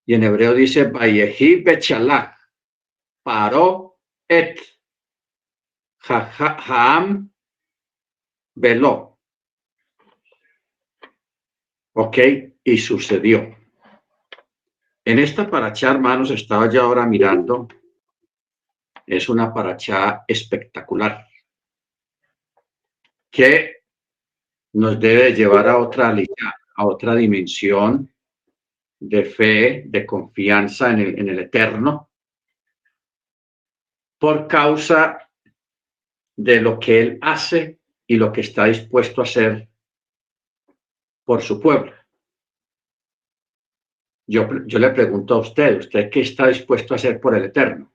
Y en hebreo dice, Vayehi Bechalach, paró et Haam veló. Ok, y sucedió. En esta parachá, hermanos, estaba yo ahora mirando, es una parachá espectacular que nos debe llevar a otra dimensión de fe, de confianza en el Eterno, por causa de lo que Él hace y lo que está dispuesto a hacer por su pueblo. Yo le pregunto a ¿usted qué está dispuesto a hacer por el Eterno?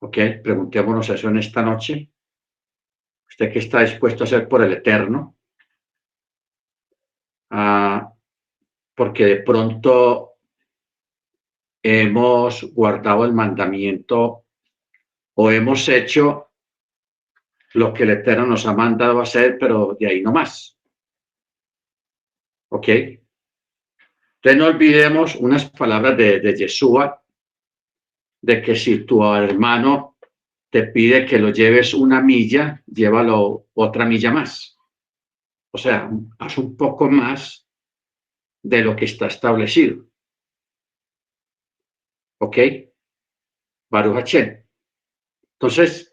Ok, preguntémonos eso en esta noche. ¿Usted qué está dispuesto a hacer por el Eterno? Porque de pronto hemos guardado el mandamiento o hemos hecho lo que el Eterno nos ha mandado a hacer, pero de ahí no más. ¿Ok? Entonces no olvidemos unas palabras de Yeshua, de que si tu hermano te pide que lo lleves una milla, llévalo otra milla más. O sea, haz un poco más de lo que está establecido. ¿Ok? Baruch Hashem. Entonces,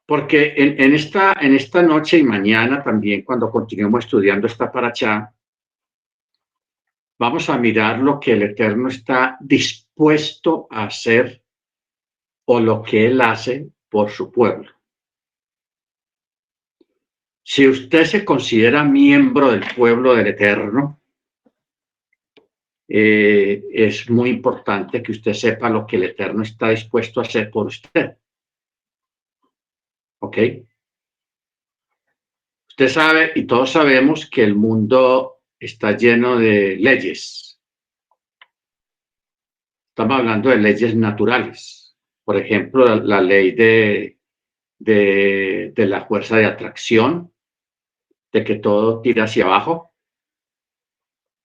porque en esta noche y mañana también, cuando continuemos estudiando esta parachá, vamos a mirar lo que el Eterno está dispuesto a hacer o lo que Él hace por su pueblo. Si usted se considera miembro del pueblo del Eterno, es muy importante que usted sepa lo que el Eterno está dispuesto a hacer por usted. ¿Ok? Usted sabe y todos sabemos que el mundo está lleno de leyes. Estamos hablando de leyes naturales. Por ejemplo, la ley de la fuerza de atracción, de que todo tira hacia abajo.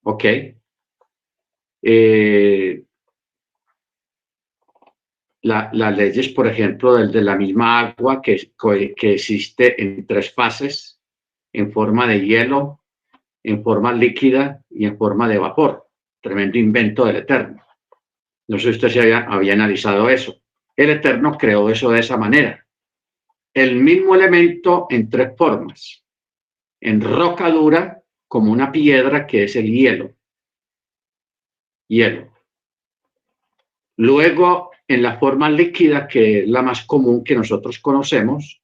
¿Ok? Las leyes, por ejemplo, de la misma agua que existe en tres fases, en forma de hielo, en forma líquida y en forma de vapor. Tremendo invento del Eterno. No sé si usted se había analizado eso. El Eterno creó eso de esa manera. El mismo elemento en tres formas. En roca dura, como una piedra, que es el hielo. Hielo. Luego, en la forma líquida, que es la más común que nosotros conocemos,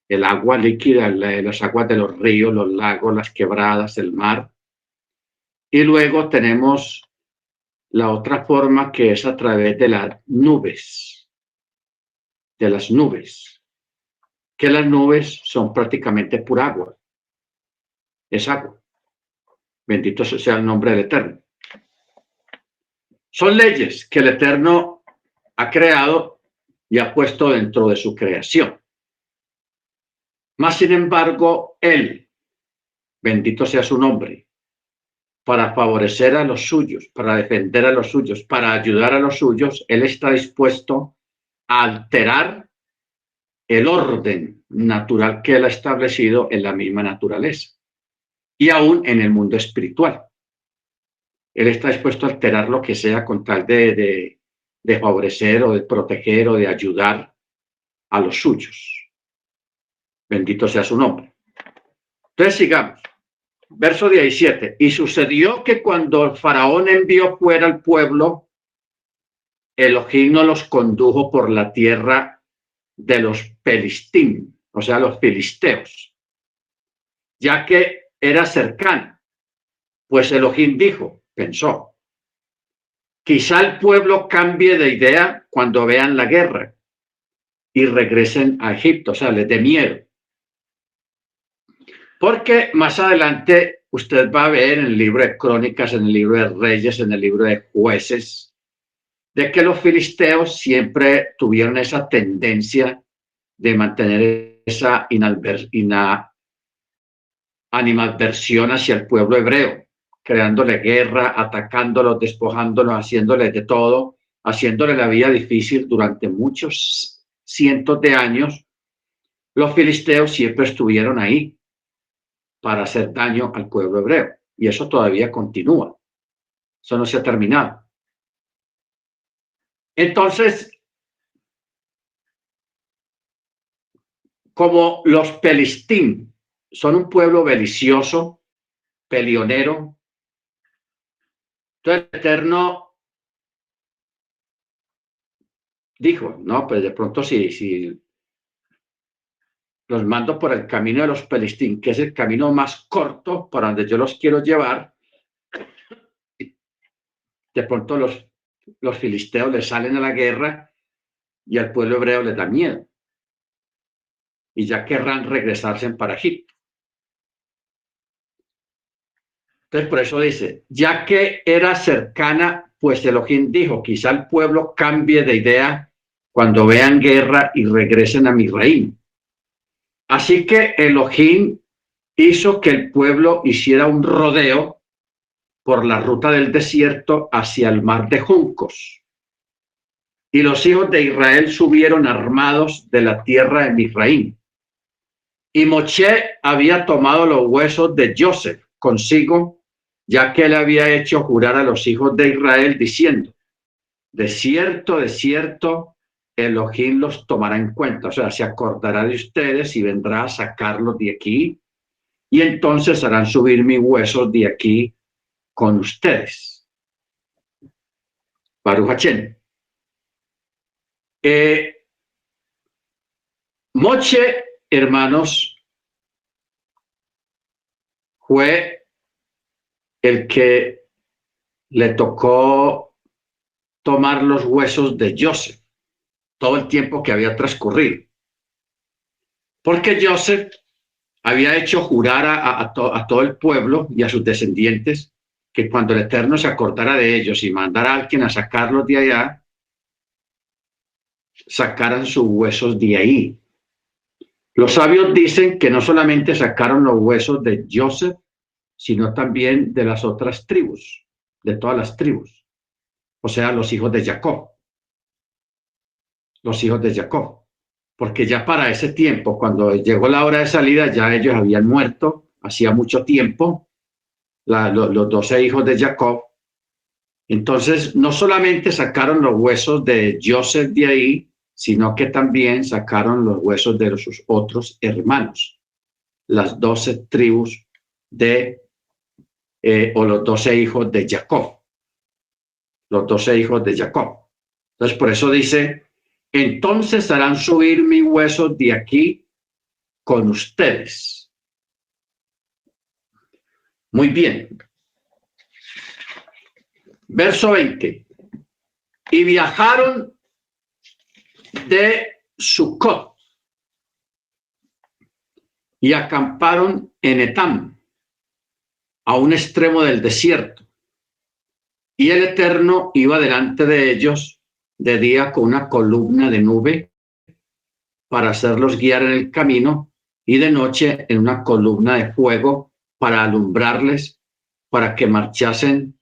el agua líquida, las aguas de los ríos, los lagos, las quebradas, el mar. Y luego tenemos la otra forma, que es a través de las nubes, que las nubes son prácticamente pura agua. Es agua. Bendito sea el nombre del Eterno. Son leyes que el Eterno ha creado y ha puesto dentro de su creación. Mas, sin embargo, Él, bendito sea su nombre, para favorecer a los suyos, para defender a los suyos, para ayudar a los suyos, Él está dispuesto a alterar el orden natural que Él ha establecido en la misma naturaleza y aún en el mundo espiritual. Él está dispuesto a alterar lo que sea con tal de favorecer o de proteger o de ayudar a los suyos. Bendito sea su nombre. Entonces sigamos. Verso 17. Y sucedió que cuando el faraón envió fuera al pueblo, Elohim no los condujo por la tierra de los Pelistín, o sea, los filisteos, ya que era cercana. Pues Elohim pensó, quizá el pueblo cambie de idea cuando vean la guerra y regresen a Egipto, o sea, les dé miedo. Porque más adelante usted va a ver en el libro de Crónicas, en el libro de Reyes, en el libro de Jueces, de que los filisteos siempre tuvieron esa tendencia de mantener esa animadversión hacia el pueblo hebreo. creándole guerra, atacándolos, despojándolos, haciéndoles de todo, haciéndole la vida difícil durante muchos cientos de años. Los filisteos siempre estuvieron ahí para hacer daño al pueblo hebreo. Y eso todavía continúa. Eso no se ha terminado. Entonces, como los Pelistín son un pueblo belicioso, peleonero, entonces el Eterno dijo, no, pues de pronto si los mando por el camino de los Pelistín, que es el camino más corto para donde yo los quiero llevar, de pronto los filisteos les salen a la guerra y al pueblo hebreo les da miedo. Y ya querrán regresarse para Egipto. Entonces, por eso dice, ya que era cercana, pues Elohim dijo, quizá el pueblo cambie de idea cuando vean guerra y regresen a Misraim. Así que Elohim hizo que el pueblo hiciera un rodeo por la ruta del desierto hacia el mar de juncos. Y los hijos de Israel subieron armados de la tierra de Misraim. Y Moshe había tomado los huesos de Joseph consigo, ya que él había hecho jurar a los hijos de Israel diciendo, de cierto, Elohim los tomará en cuenta, o sea, se acordará de ustedes y vendrá a sacarlos de aquí, y entonces harán subir mis huesos de aquí con ustedes. Baruch Hashem. Moshe, hermanos, fue el que le tocó tomar los huesos de Joseph todo el tiempo que había transcurrido. Porque Joseph había hecho jurar a todo el pueblo y a sus descendientes que cuando el Eterno se acordara de ellos y mandara a alguien a sacarlos de allá, sacaran sus huesos de ahí. Los sabios dicen que no solamente sacaron los huesos de Joseph, sino también de las otras tribus, de todas las tribus, o sea, los hijos de Jacob. Los hijos de Jacob. Porque ya para ese tiempo, cuando llegó la hora de salida, ya ellos habían muerto hacía mucho tiempo, los 12 hijos de Jacob. Entonces, no solamente sacaron los huesos de Joseph de ahí, sino que también sacaron los huesos de sus otros hermanos, las 12 tribus o los 12 hijos de Jacob. Los 12 hijos de Jacob. Entonces, por eso dice, entonces harán subir mis huesos de aquí con ustedes. Muy bien. Verso 20. Y viajaron de Sucot y acamparon en Etam, a un extremo del desierto. Y el Eterno iba delante de ellos de día con una columna de nube para hacerlos guiar en el camino, y de noche en una columna de fuego para alumbrarles, para que marchasen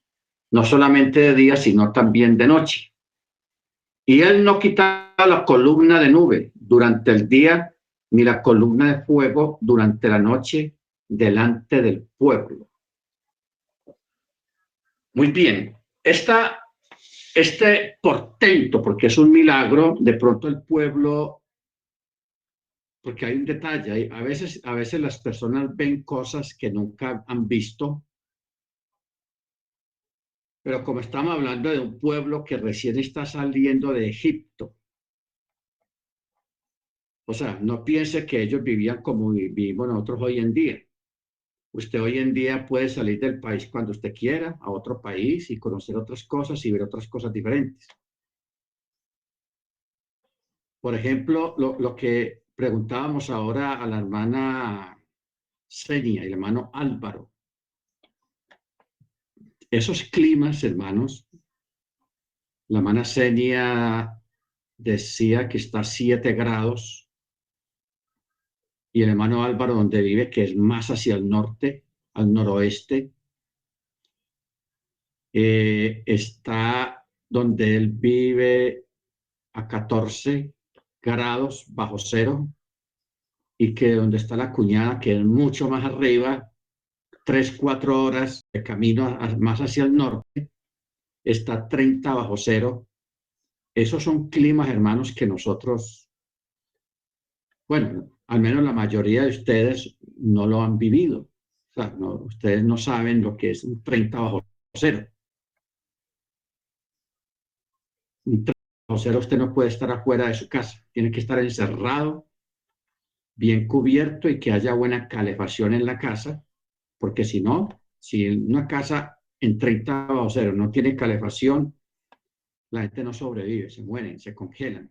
no solamente de día, sino también de noche. Y él no quitaba la columna de nube durante el día, ni la columna de fuego durante la noche delante del pueblo. Muy bien, este portento, porque es un milagro, de pronto el pueblo, porque hay un detalle, a veces las personas ven cosas que nunca han visto, pero como estamos hablando de un pueblo que recién está saliendo de Egipto, o sea, no piense que ellos vivían como vivimos nosotros hoy en día. Usted hoy en día puede salir del país cuando usted quiera, a otro país y conocer otras cosas y ver otras cosas diferentes. Por ejemplo, lo que preguntábamos ahora a la hermana Senia y el hermano Álvaro. Esos climas, hermanos, la hermana Senia decía que está a 7 grados y el hermano Álvaro, donde vive, que es más hacia el norte, al noroeste, está donde él vive a 14 grados bajo cero, y que donde está la cuñada, que es mucho más arriba, 3, 4 horas de camino más hacia el norte, está 30 bajo cero. Esos son climas, hermanos, que nosotros, bueno, al menos la mayoría de ustedes no lo han vivido. O sea, no, ustedes no saben lo que es un 30 bajo cero. Un 30 bajo cero, usted no puede estar afuera de su casa, tiene que estar encerrado, bien cubierto, y que haya buena calefacción en la casa, porque si no, si una casa en 30 bajo cero no tiene calefacción, la gente no sobrevive, se mueren, se congelan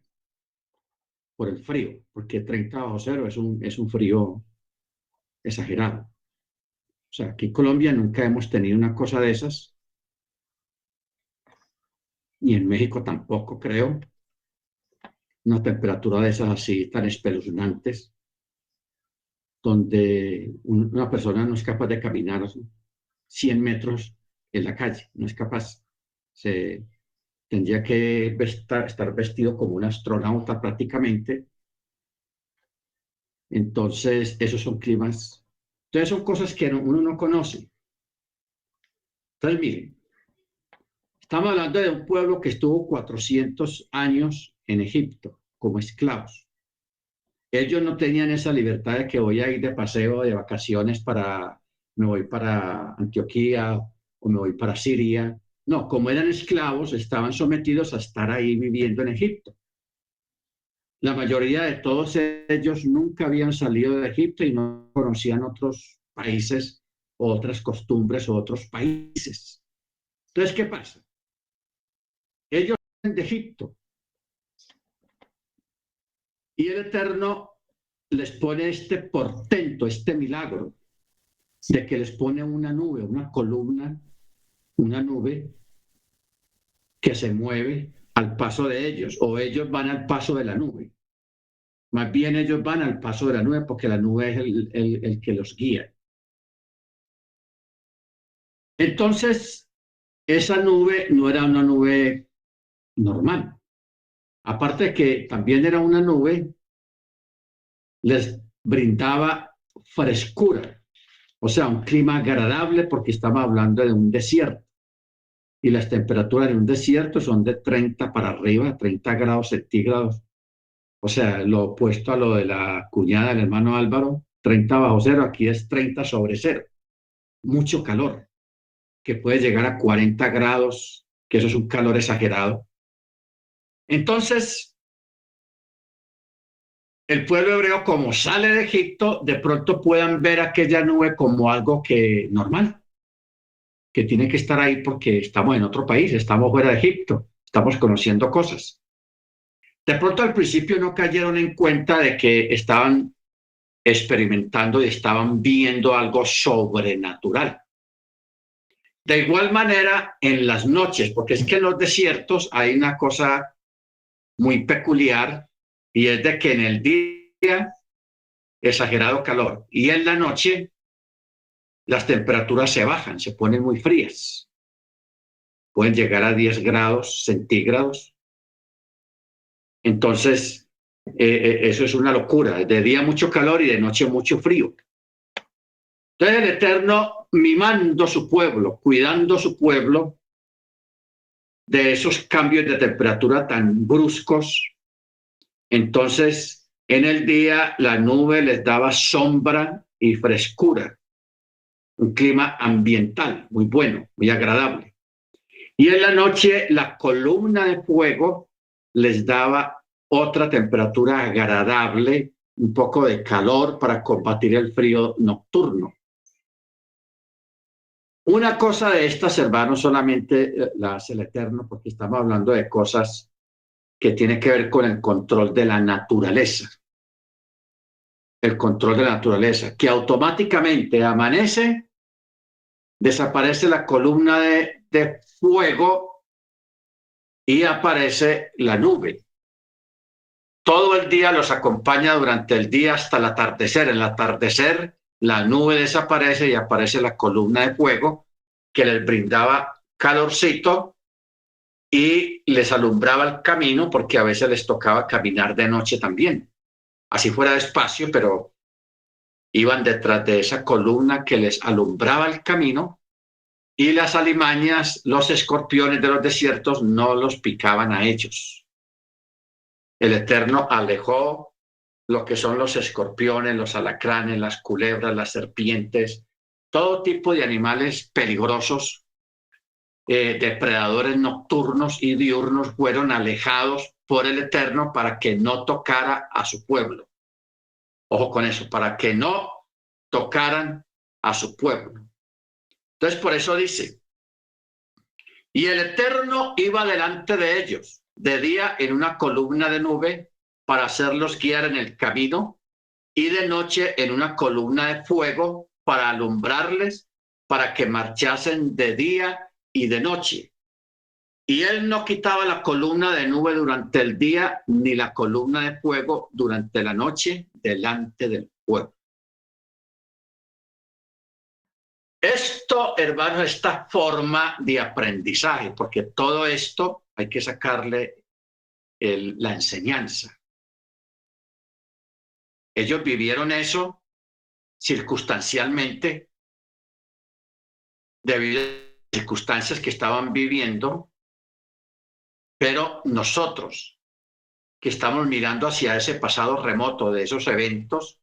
por el frío, porque 30 bajo cero es un frío exagerado. O sea, aquí en Colombia nunca hemos tenido una cosa de esas, ni en México tampoco, creo, una temperatura de esas así tan espeluznantes, donde una persona no es capaz de caminar 100 metros en la calle, no es capaz. Se tendría que estar vestido como un astronauta prácticamente. Entonces, esos son climas. Entonces, son cosas que uno no conoce. Entonces, miren, estamos hablando de un pueblo que estuvo 400 años en Egipto como esclavos. Ellos no tenían esa libertad de que voy a ir de paseo, de vacaciones, me voy para Antioquía o me voy para Siria. No, como eran esclavos, estaban sometidos a estar ahí viviendo en Egipto. La mayoría de todos ellos nunca habían salido de Egipto y no conocían otros países, o otras costumbres o otros países. Entonces, ¿qué pasa? Ellos salen de Egipto y el Eterno les pone este portento, este milagro, de que les pone una nube, una columna, una nube que se mueve al paso de ellos, o ellos van al paso de la nube. Más bien ellos van al paso de la nube, porque la nube es el que los guía. Entonces, esa nube no era una nube normal. Aparte de que también era una nube, les brindaba frescura, o sea, un clima agradable, porque estamos hablando de un desierto. Y las temperaturas de un desierto son de 30 para arriba, 30 grados centígrados. O sea, lo opuesto a lo de la cuñada del hermano Álvaro, 30 bajo cero, aquí es 30 sobre cero. Mucho calor, que puede llegar a 40 grados, que eso es un calor exagerado. Entonces, el pueblo hebreo, como sale de Egipto, de pronto puedan ver aquella nube como algo que normal, que tiene que estar ahí porque estamos en otro país, estamos fuera de Egipto, estamos conociendo cosas. De pronto al principio no cayeron en cuenta de que estaban experimentando y estaban viendo algo sobrenatural. De igual manera, en las noches, porque es que en los desiertos hay una cosa muy peculiar, y es de que en el día, exagerado calor, y en la noche las temperaturas se bajan, se ponen muy frías. Pueden llegar a 10 grados centígrados. Entonces, eso es una locura. De día mucho calor y de noche mucho frío. Entonces, el Eterno, mimando su pueblo, cuidando su pueblo de esos cambios de temperatura tan bruscos. Entonces, en el día la nube les daba sombra y frescura, un clima ambiental muy bueno, muy agradable. Y en la noche la columna de fuego les daba otra temperatura agradable, un poco de calor para combatir el frío nocturno. Una cosa de estas, hermanos, solamente la hace el Eterno, porque estamos hablando de cosas que tienen que ver con el control de la naturaleza. El control de la naturaleza, que automáticamente amanece, desaparece la columna de fuego y aparece la nube. Todo el día los acompaña durante el día hasta el atardecer. En el atardecer, la nube desaparece y aparece la columna de fuego que les brindaba calorcito y les alumbraba el camino, porque a veces les tocaba caminar de noche también. Así fuera despacio, pero iban detrás de esa columna que les alumbraba el camino, y las alimañas, los escorpiones de los desiertos no los picaban a ellos. El Eterno alejó lo que son los escorpiones, los alacranes, las culebras, las serpientes, todo tipo de animales peligrosos, depredadores nocturnos y diurnos, fueron alejados por el Eterno para que no tocara a su pueblo. Ojo con eso, para que no tocaran a su pueblo. Entonces, por eso dice, y el Eterno iba delante de ellos, de día en una columna de nube para hacerlos guiar en el camino, y de noche en una columna de fuego para alumbrarles, para que marchasen de día y de noche. Y él no quitaba la columna de nube durante el día, ni la columna de fuego durante la noche delante del pueblo. Esto, hermanos, esta forma de aprendizaje, porque todo esto hay que sacarle la enseñanza. Ellos vivieron eso circunstancialmente, debido a las circunstancias que estaban viviendo, pero nosotros que estamos mirando hacia ese pasado remoto de esos eventos,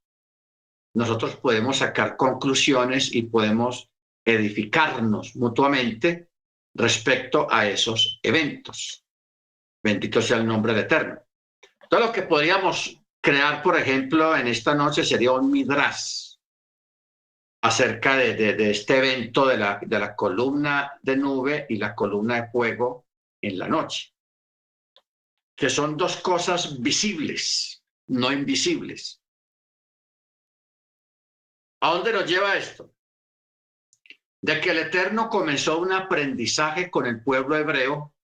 nosotros podemos sacar conclusiones y podemos edificarnos mutuamente respecto a esos eventos. Bendito sea el nombre del Eterno. Todo lo que podríamos crear, por ejemplo, en esta noche sería un midrash acerca de este evento de la columna de nube y la columna de fuego en la noche, que son dos cosas visibles, no invisibles. ¿A dónde nos lleva esto? De que el Eterno comenzó un aprendizaje con el pueblo hebreo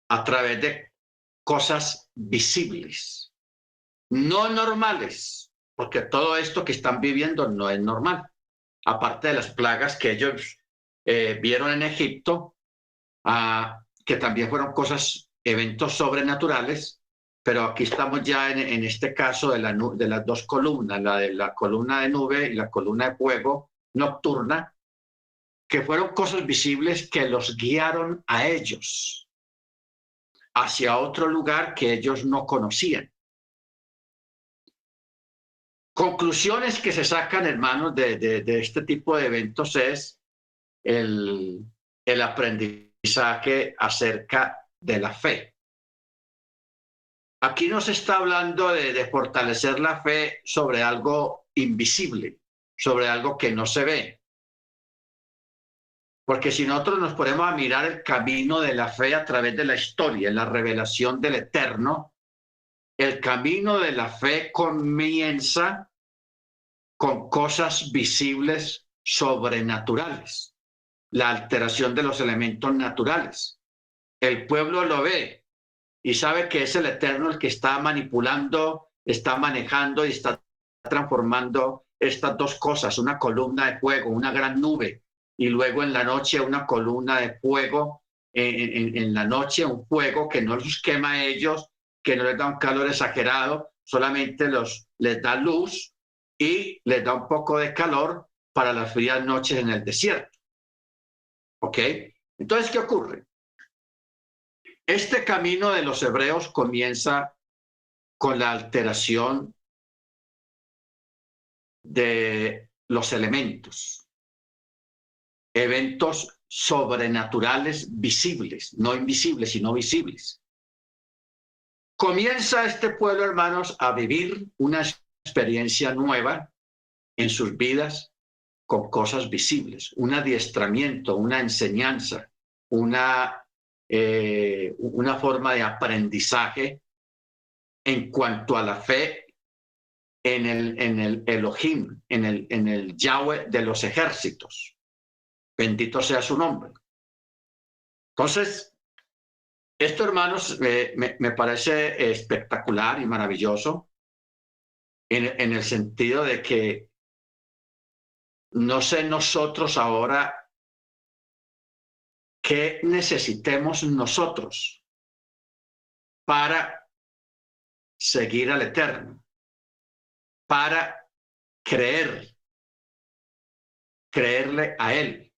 a través de cosas visibles, no normales, porque todo esto que están viviendo no es normal. Aparte de las plagas que ellos vieron en Egipto, que también fueron cosas, eventos sobrenaturales, pero aquí estamos ya en este caso de las dos columnas, la de la columna de nube y la columna de fuego nocturna, que fueron cosas visibles que los guiaron a ellos hacia otro lugar que ellos no conocían. Conclusiones que se sacan, hermanos, de este tipo de eventos es el aprendizaje acerca de la fe. Aquí no se está hablando de fortalecer la fe sobre algo invisible, sobre algo que no se ve. Porque si nosotros nos ponemos a mirar el camino de la fe a través de la historia, la revelación del Eterno, el camino de la fe comienza con cosas visibles sobrenaturales, la alteración de los elementos naturales. El pueblo lo ve y sabe que es el Eterno el que está manipulando, está manejando y está transformando estas dos cosas, una columna de fuego, una gran nube, y luego en la noche una columna de fuego, en la noche un fuego que no los quema a ellos, que no les da un calor exagerado, solamente les da luz y les da un poco de calor para las frías noches en el desierto. ¿Ok? Entonces, ¿qué ocurre? Este camino de los hebreos comienza con la alteración de los elementos, eventos sobrenaturales visibles, no invisibles, sino visibles. Comienza este pueblo, hermanos, a vivir una experiencia nueva en sus vidas con cosas visibles, un adiestramiento, una enseñanza, una forma de aprendizaje en cuanto a la fe en el Elohim, en el Yahweh de los ejércitos. Bendito sea su nombre. Entonces, esto, hermanos, me parece espectacular y maravilloso en el sentido de que no sé nosotros ahora ¿qué necesitemos nosotros para seguir al Eterno? Para creerle a Él.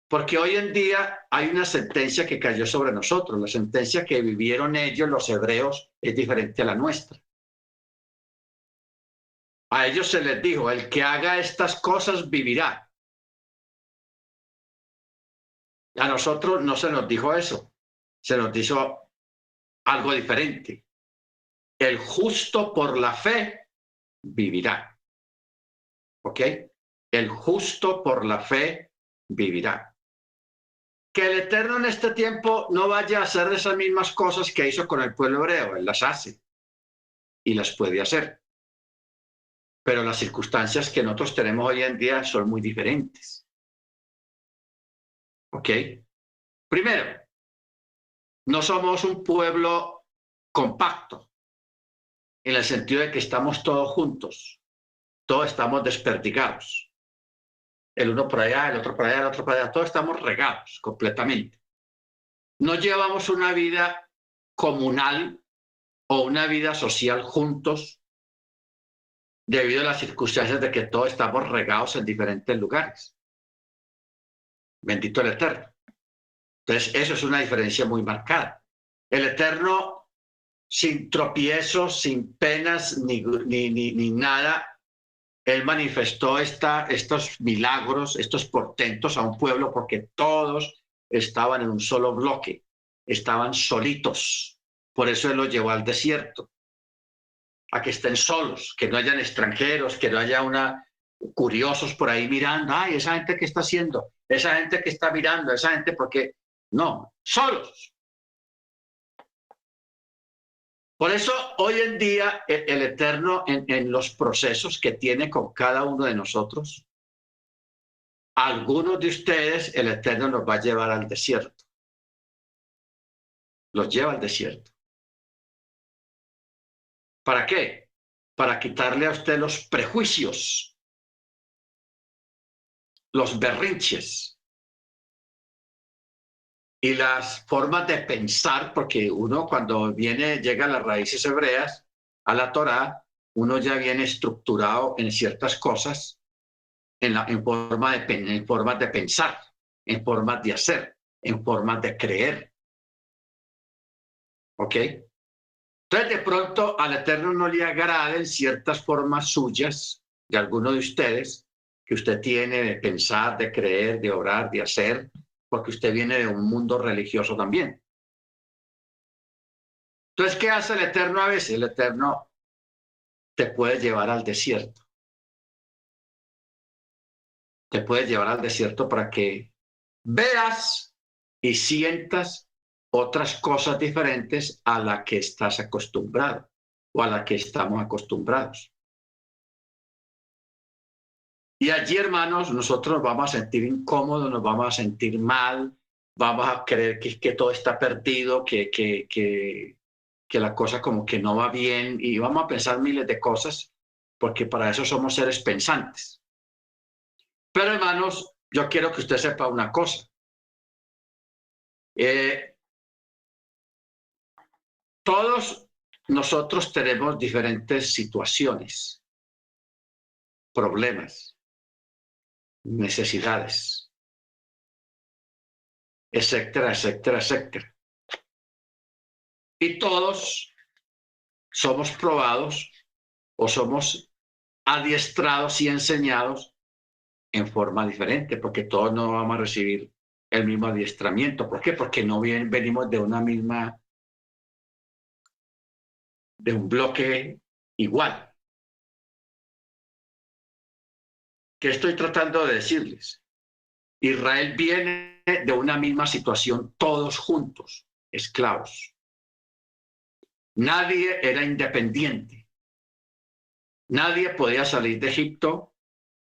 Porque hoy en día hay una sentencia que cayó sobre nosotros. La sentencia que vivieron ellos, los hebreos, es diferente a la nuestra. A ellos se les dijo, el que haga estas cosas vivirá. A nosotros no se nos dijo eso. Se nos dijo algo diferente. El justo por la fe vivirá. ¿Ok? El justo por la fe vivirá. Que el Eterno en este tiempo no vaya a hacer esas mismas cosas que hizo con el pueblo hebreo. Él las hace y las puede hacer. Pero las circunstancias que nosotros tenemos hoy en día son muy diferentes. ¿Ok? Primero, no somos un pueblo compacto, en el sentido de que estamos todos juntos, todos estamos desperdigados. El uno por allá, el otro por allá, el otro por allá, todos estamos regados completamente. No llevamos una vida comunal o una vida social juntos debido a las circunstancias de que todos estamos regados en diferentes lugares. Bendito el Eterno. Entonces, eso es una diferencia muy marcada. El Eterno, sin tropiezos, sin penas, ni nada, Él manifestó estos milagros, estos portentos a un pueblo porque todos estaban en un solo bloque, estaban solitos. Por eso Él los llevó al desierto, a que estén solos, que no hayan extranjeros, que no haya curiosos por ahí mirando, ay, esa gente que está haciendo, esa gente que está mirando, esa gente porque no, solos. Por eso hoy en día el Eterno en los procesos que tiene con cada uno de nosotros, algunos de ustedes el Eterno los va a llevar al desierto. Los lleva al desierto. ¿Para qué? Para quitarle a usted los prejuicios, los berrinches y las formas de pensar, porque uno cuando llega a las raíces hebreas, a la Torá, uno ya viene estructurado en ciertas cosas, en formas de pensar, en formas de hacer, en formas de creer. ¿Ok? Entonces, de pronto al Eterno no le agraden ciertas formas suyas de alguno de ustedes que usted tiene de pensar, de creer, de orar, de hacer, porque usted viene de un mundo religioso también. Entonces, ¿qué hace el Eterno a veces? El Eterno te puede llevar al desierto. Te puede llevar al desierto para que veas y sientas otras cosas diferentes a la que estás acostumbrado o a la que estamos acostumbrados. Y allí, hermanos, nosotros nos vamos a sentir incómodos, nos vamos a sentir mal, vamos a creer que todo está perdido, que la cosa como que no va bien y vamos a pensar miles de cosas porque para eso somos seres pensantes. Pero, hermanos, yo quiero que usted sepa una cosa. Todos nosotros tenemos diferentes situaciones, problemas, necesidades, etcétera, etcétera, etcétera. Y todos somos probados o somos adiestrados y enseñados en forma diferente, porque todos no vamos a recibir el mismo adiestramiento. ¿Por qué? Porque no venimos de de un bloque igual. ¿Qué estoy tratando de decirles? Israel viene de una misma situación, todos juntos, esclavos. Nadie era independiente. Nadie podía salir de Egipto,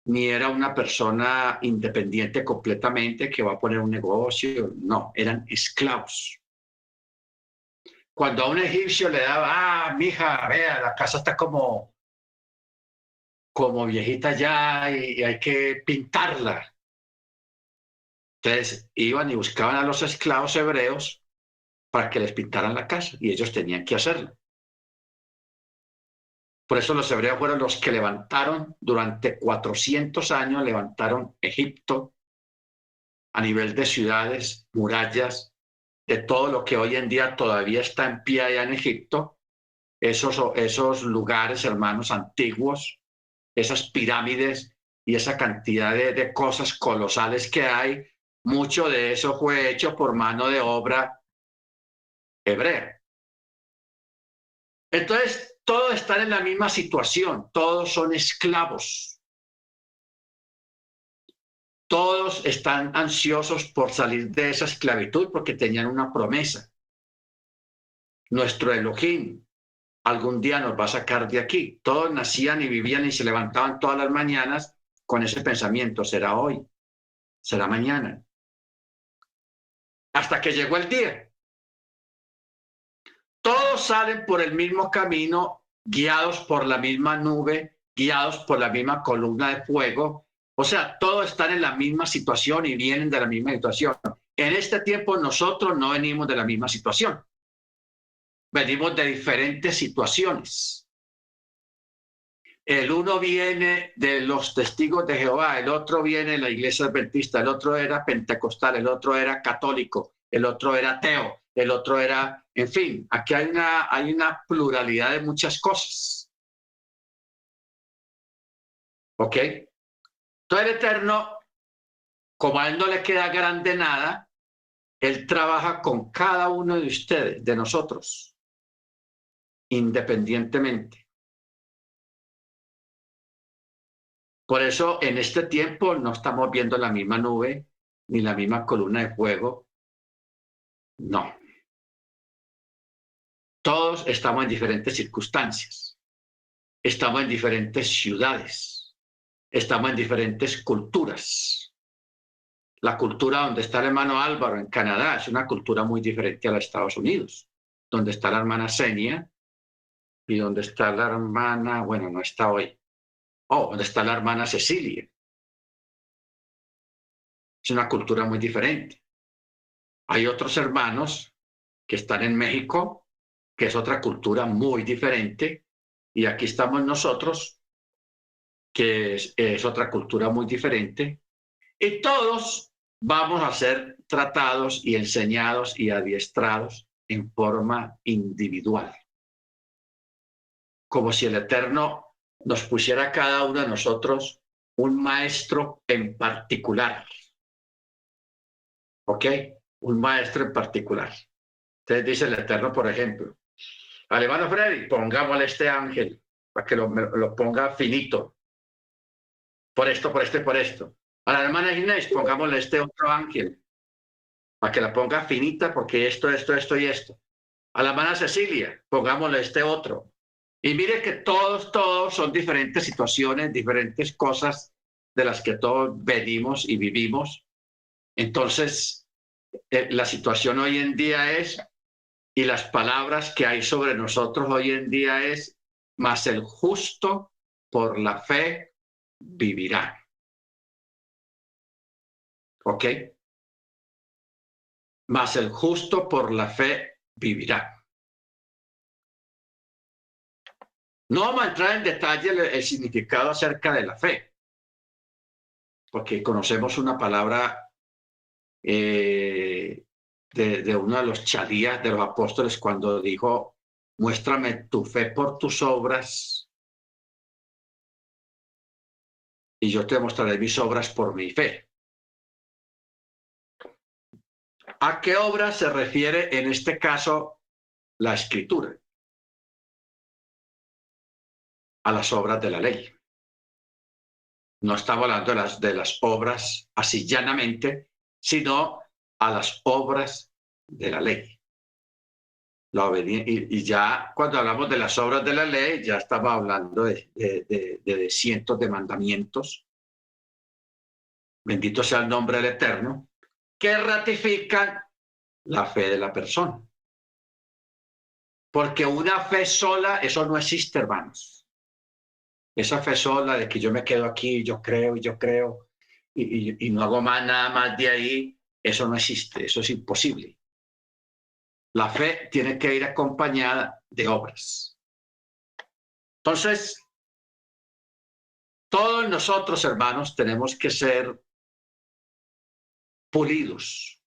ni era una persona independiente completamente que va a poner un negocio. No, eran esclavos. Cuando a un egipcio le daba, mija, vea, la casa está como viejita ya y hay que pintarla. Entonces iban y buscaban a los esclavos hebreos para que les pintaran la casa y ellos tenían que hacerlo. Por eso los hebreos fueron los que levantaron durante 400 años, levantaron Egipto a nivel de ciudades, murallas, de todo lo que hoy en día todavía está en pie allá en Egipto, esos lugares, hermanos, antiguos, esas pirámides y esa cantidad de cosas colosales que hay, mucho de eso fue hecho por mano de obra hebrea. Entonces, todos están en la misma situación, todos son esclavos, todos están ansiosos por salir de esa esclavitud porque tenían una promesa. Nuestro Elohim algún día nos va a sacar de aquí. Todos nacían y vivían y se levantaban todas las mañanas con ese pensamiento, será hoy, será mañana. Hasta que llegó el día. Todos salen por el mismo camino, guiados por la misma nube, guiados por la misma columna de fuego. O sea, todos están en la misma situación y vienen de la misma situación. En este tiempo nosotros no venimos de la misma situación. Venimos de diferentes situaciones. El uno viene de los testigos de Jehová, el otro viene de la iglesia adventista, el otro era pentecostal, el otro era católico, el otro era ateo, el otro era, en fin, aquí hay una pluralidad de muchas cosas. ¿Ok? Entonces el Eterno, como a él no le queda grande nada, él trabaja con cada uno de ustedes, de nosotros, independientemente. Por eso en este tiempo no estamos viendo la misma nube ni la misma columna de fuego. No. Todos estamos en diferentes circunstancias. Estamos en diferentes ciudades. Estamos en diferentes culturas. La cultura donde está el hermano Álvaro en Canadá es una cultura muy diferente a la de Estados Unidos. Donde está la hermana Senia y donde está la hermana, bueno, no está hoy. Donde está la hermana Cecilia. Es una cultura muy diferente. Hay otros hermanos que están en México, que es otra cultura muy diferente, y aquí estamos nosotros, que es otra cultura muy diferente, y todos vamos a ser tratados y enseñados y adiestrados en forma individual, como si el Eterno nos pusiera a cada uno de nosotros un maestro en particular, ¿ok? Un maestro en particular. Entonces dice el Eterno, por ejemplo, al hermano Freddy, pongámosle este ángel para que lo ponga finito, por esto, por esto y por esto. A la hermana Inés, pongámosle este otro ángel para que la ponga finita porque esto y esto. A la hermana Cecilia, pongámosle este otro. Y mire que todos son diferentes situaciones, diferentes cosas de las que todos venimos y vivimos. Entonces, la situación hoy en día es, y las palabras que hay sobre nosotros hoy en día es, mas el justo por la fe vivirá. ¿Ok? Mas el justo por la fe vivirá. No vamos a entrar en detalle el significado acerca de la fe, porque conocemos una palabra de uno de los chalías de los apóstoles cuando dijo, muéstrame tu fe por tus obras y yo te mostraré mis obras por mi fe. ¿A qué obra se refiere en este caso la escritura? A las obras de la ley. No estamos hablando de las obras así llanamente, sino a las obras de la ley. Y ya cuando hablamos de las obras de la ley, ya estamos hablando de cientos de mandamientos. Bendito sea el nombre del Eterno, que ratifican la fe de la persona. Porque una fe sola, eso no existe, hermanos. Esa fe sola de que yo me quedo aquí, yo creo y no hago más nada más de ahí, eso no existe, eso es imposible. La fe tiene que ir acompañada de obras. Entonces, todos nosotros, hermanos, tenemos que ser pulidos.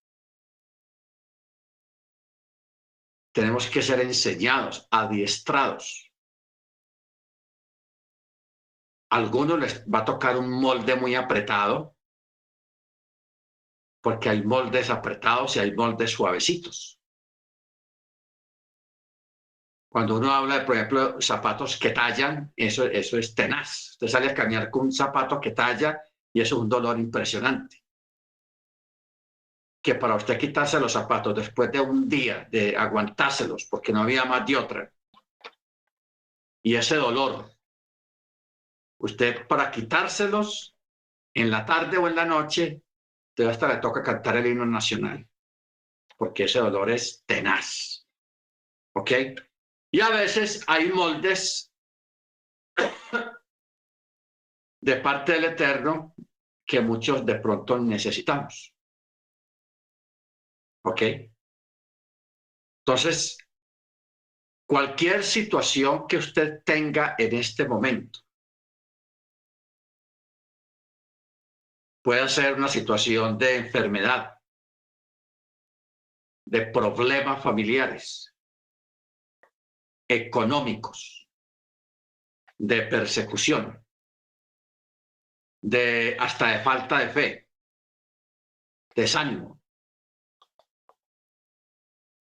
Tenemos que ser enseñados, adiestrados. A algunos les va a tocar un molde muy apretado, porque hay moldes apretados y hay moldes suavecitos. Cuando uno habla de, por ejemplo, zapatos que tallan, eso es tenaz. Usted sale a caminar con un zapato que talla y eso es un dolor impresionante. Que para usted quitarse los zapatos después de un día de aguantárselos porque no había más de otra, y ese dolor, usted para quitárselos en la tarde o en la noche, usted hasta le toca cantar el himno nacional, porque ese dolor es tenaz. ¿Ok? Y a veces hay moldes de parte del Eterno que muchos de pronto necesitamos. ¿Ok? Entonces, cualquier situación que usted tenga en este momento, puede ser una situación de enfermedad, de problemas familiares, económicos, de persecución, de hasta de falta de fe, desánimo.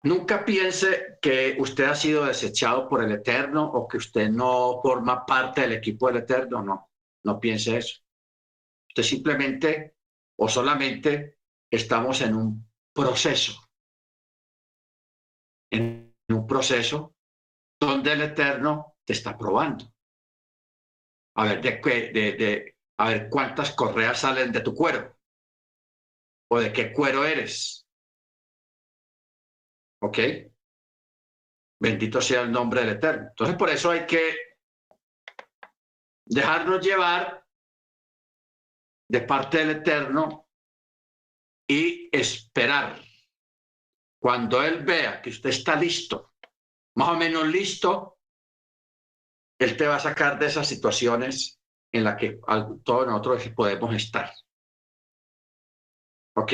Nunca piense que usted ha sido desechado por el Eterno o que usted no forma parte del equipo del Eterno. No, no piense eso. Usted simplemente o solamente estamos en un proceso donde el Eterno te está probando. A ver, a ver cuántas correas salen de tu cuero o de qué cuero eres. ¿Ok? Bendito sea el nombre del Eterno. Entonces, por eso hay que dejarnos llevar de parte del Eterno y esperar. Cuando Él vea que usted está listo, más o menos listo, Él te va a sacar de esas situaciones en las que todos nosotros podemos estar. ¿Ok?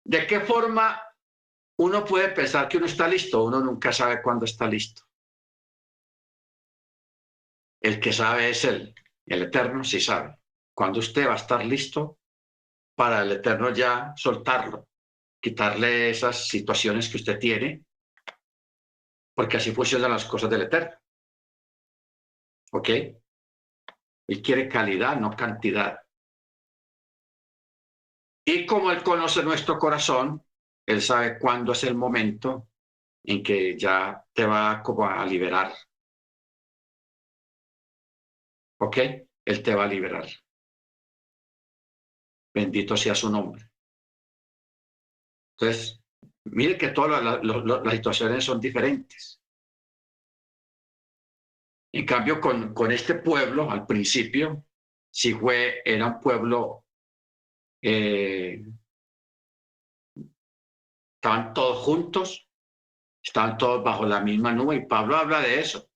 ¿De qué forma uno puede pensar que uno está listo? Uno nunca sabe cuándo está listo. El que sabe es Él. El Eterno sí sabe. Cuando usted va a estar listo para el Eterno ya soltarlo, quitarle esas situaciones que usted tiene, porque así funcionan las cosas del Eterno. ¿Ok? Él quiere calidad, no cantidad. Y como Él conoce nuestro corazón, Él sabe cuándo es el momento en que ya te va como a liberar. ¿Ok? Él te va a liberar. Bendito sea su nombre. Entonces, mire que todas las situaciones son diferentes. En cambio, con este pueblo, al principio, sí era un pueblo, estaban todos juntos, estaban todos bajo la misma nube, y Pablo habla de eso.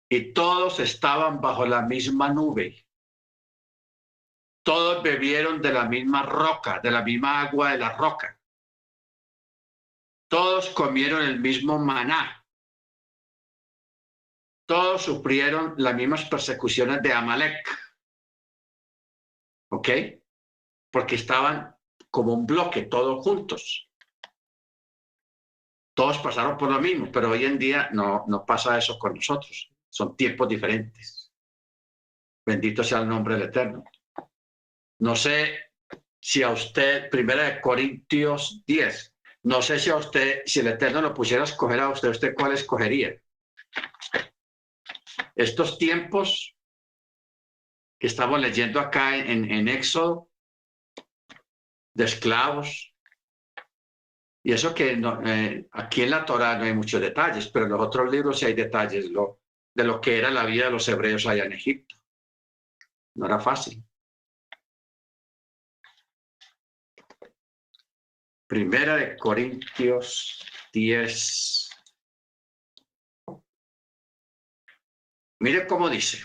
Y todos estaban bajo la misma nube. Todos bebieron de la misma roca, de la misma agua de la roca. Todos comieron el mismo maná. Todos sufrieron las mismas persecuciones de Amalek. ¿Ok? Porque estaban como un bloque, todos juntos. Todos pasaron por lo mismo, pero hoy en día no pasa eso con nosotros. Son tiempos diferentes. Bendito sea el nombre del Eterno. No sé si a usted, 1 Corintios 10, no sé si a usted, si el Eterno lo pusiera a escoger a usted, ¿usted cuál escogería? Estos tiempos que estamos leyendo acá en Éxodo, de esclavos, y eso que aquí en la Torá no hay muchos detalles, pero en los otros libros sí hay detalles de lo que era la vida de los hebreos allá en Egipto. No era fácil. Primera de Corintios 10. Mire cómo dice.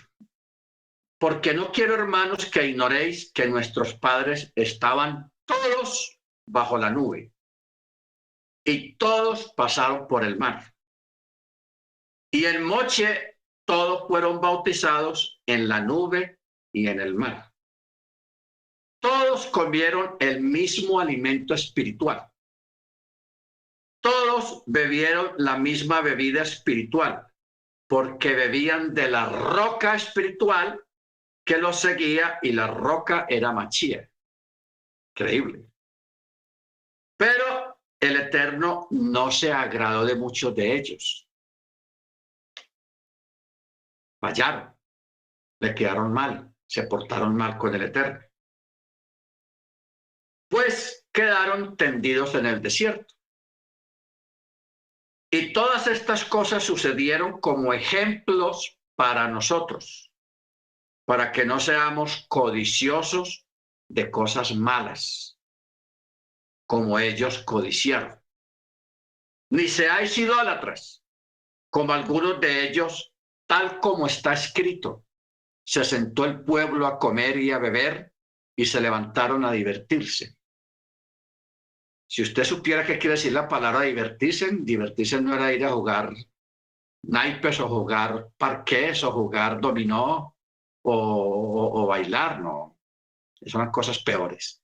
Porque no quiero, hermanos, que ignoréis que nuestros padres estaban todos bajo la nube y todos pasaron por el mar. Y en Moche todos fueron bautizados en la nube y en el mar. Todos comieron el mismo alimento espiritual. Todos bebieron la misma bebida espiritual, porque bebían de la roca espiritual que los seguía, y la roca era Machía. Increíble. Pero el Eterno no se agradó de muchos de ellos. Fallaron, le quedaron mal, se portaron mal con el Eterno. Pues quedaron tendidos en el desierto. Y todas estas cosas sucedieron como ejemplos para nosotros, para que no seamos codiciosos de cosas malas, como ellos codiciaron. Ni seáis idólatras, como algunos de ellos, tal como está escrito. Se sentó el pueblo a comer y a beber, y se levantaron a divertirse. Si usted supiera qué quiere decir la palabra divertirse no era ir a jugar naipes o jugar parqués o jugar dominó o bailar, no. Son cosas peores.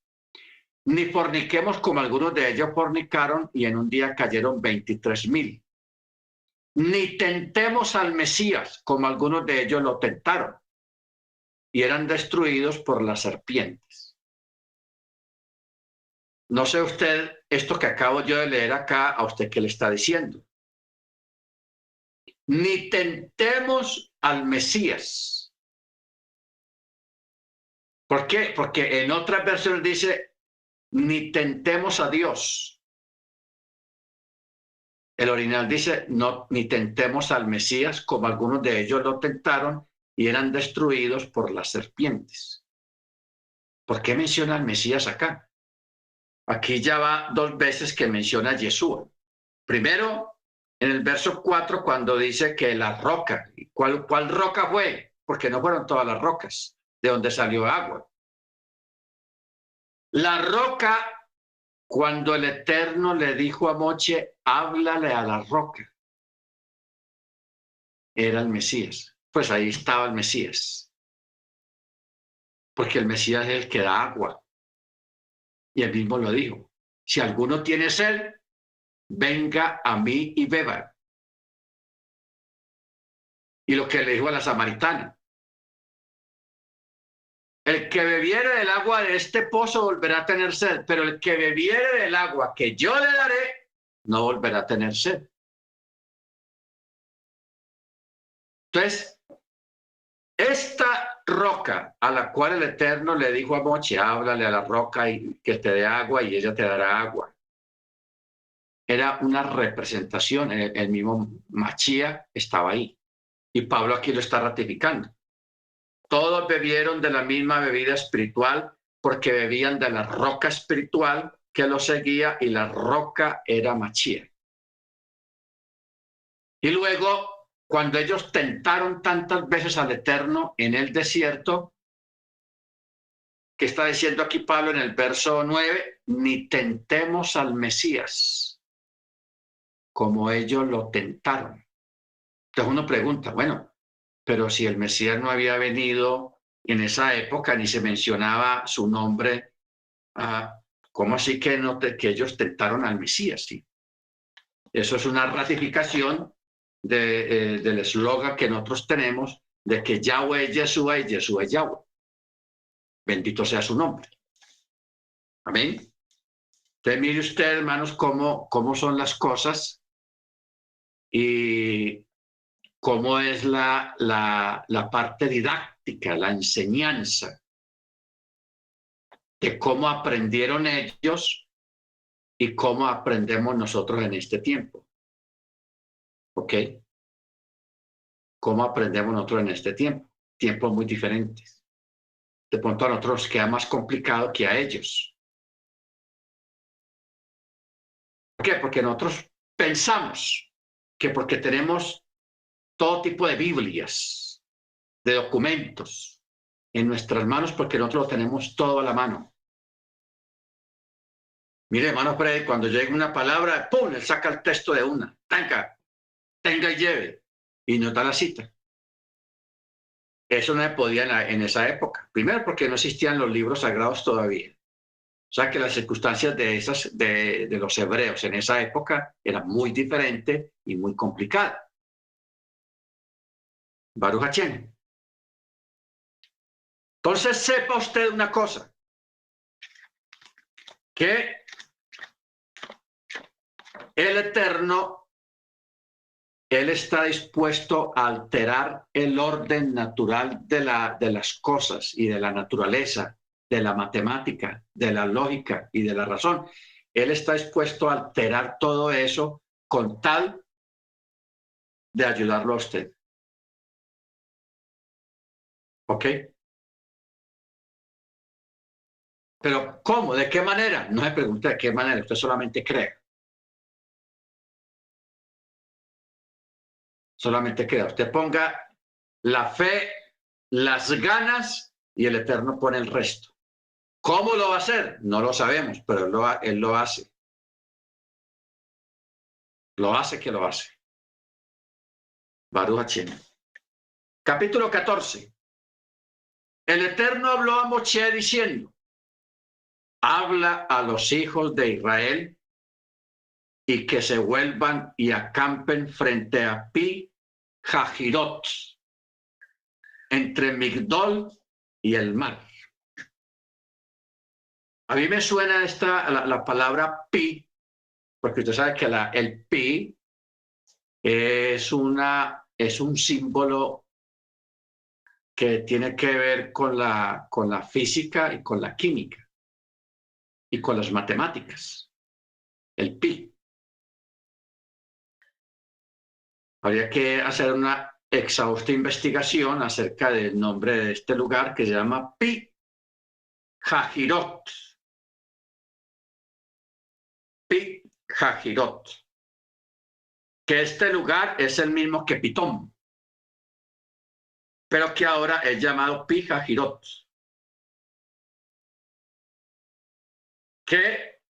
Ni forniquemos como algunos de ellos fornicaron y en un día cayeron 23,000. Ni tentemos al Mesías como algunos de ellos lo tentaron y eran destruidos por las serpientes. No sé usted, esto que acabo yo de leer acá, a usted qué le está diciendo. Ni tentemos al Mesías. ¿Por qué? Porque en otras versiones dice, ni tentemos a Dios. El original dice, no, ni tentemos al Mesías, como algunos de ellos lo tentaron y eran destruidos por las serpientes. ¿Por qué menciona al Mesías acá? Aquí ya va 2 veces que menciona a Yeshua. Primero, en el verso 4, cuando dice que la roca, ¿cuál roca fue? Porque no fueron todas las rocas de donde salió agua. La roca, cuando el Eterno le dijo a Moche, háblale a la roca, era el Mesías. Pues ahí estaba el Mesías. Porque el Mesías es el que da agua. Y él mismo lo dijo. Si alguno tiene sed, venga a mí y beba. Y lo que le dijo a la samaritana. El que bebiere del agua de este pozo volverá a tener sed, pero el que bebiere del agua que yo le daré, no volverá a tener sed. Entonces, esta roca a la cual el Eterno le dijo a Moche, háblale a la roca y que te dé agua y ella te dará agua. Era una representación, el mismo Machía estaba ahí. Y Pablo aquí lo está ratificando. Todos bebieron de la misma bebida espiritual porque bebían de la roca espiritual que los seguía y la roca era Machía. Y luego, cuando ellos tentaron tantas veces al Eterno en el desierto, ¿qué está diciendo aquí Pablo en el verso 9? Ni tentemos al Mesías como ellos lo tentaron. Entonces uno pregunta, bueno, pero si el Mesías no había venido en esa época ni se mencionaba su nombre, ¿cómo así que, que ellos tentaron al Mesías? ¿Sí? Eso es una ratificación del eslogan que nosotros tenemos de que Yahweh es Yeshua y Yeshua es Yahweh. Bendito sea su nombre. Amén. Entonces mire usted, hermanos, cómo son las cosas y cómo es la parte didáctica, la enseñanza de cómo aprendieron ellos y cómo aprendemos nosotros en este tiempo. ¿Ok? ¿Cómo aprendemos nosotros en este tiempo? Tiempos muy diferentes. de pronto a nosotros queda más complicado que a ellos. ¿Por qué? Porque nosotros pensamos que porque tenemos todo tipo de Biblias, de documentos en nuestras manos, porque nosotros lo tenemos todo a la mano. Mire, hermano Fred, cuando llega una palabra, ¡pum!, le saca el texto de una. Tenga y lleve. Y nos da la cita. Eso no se podía en esa época. Primero porque no existían los libros sagrados todavía. O sea que las circunstancias de los hebreos en esa época eran muy diferentes y muy complicadas. Baruch Hachem. Entonces sepa usted una cosa, que el Eterno, Él está dispuesto a alterar el orden natural de las cosas y de la naturaleza, de la matemática, de la lógica y de la razón. Él está dispuesto a alterar todo eso con tal de ayudarlo a usted. ¿Ok? Pero ¿cómo? ¿De qué manera? No se pregunte de qué manera, usted solamente cree. Solamente crea. Usted ponga la fe, las ganas y el Eterno pone el resto. ¿Cómo lo va a hacer? No lo sabemos, pero él lo hace. Lo hace que lo hace. Baruch Hachem. Capítulo 14. El Eterno habló a Moshe diciendo, habla a los hijos de Israel y que se vuelvan y acampen frente a Pi Hajirot, entre Migdol y el mar. A mí me suena la palabra Pi, porque usted sabe que el Pi es un símbolo que tiene que ver con la física y con la química y con las matemáticas. El Pi. Habría que hacer una exhaustiva investigación acerca del nombre de este lugar que se llama Pi Hajirot. Pi Hajirot. Que este lugar es el mismo que Pitón, pero que ahora es llamado Pi Hajirot. ¿Qué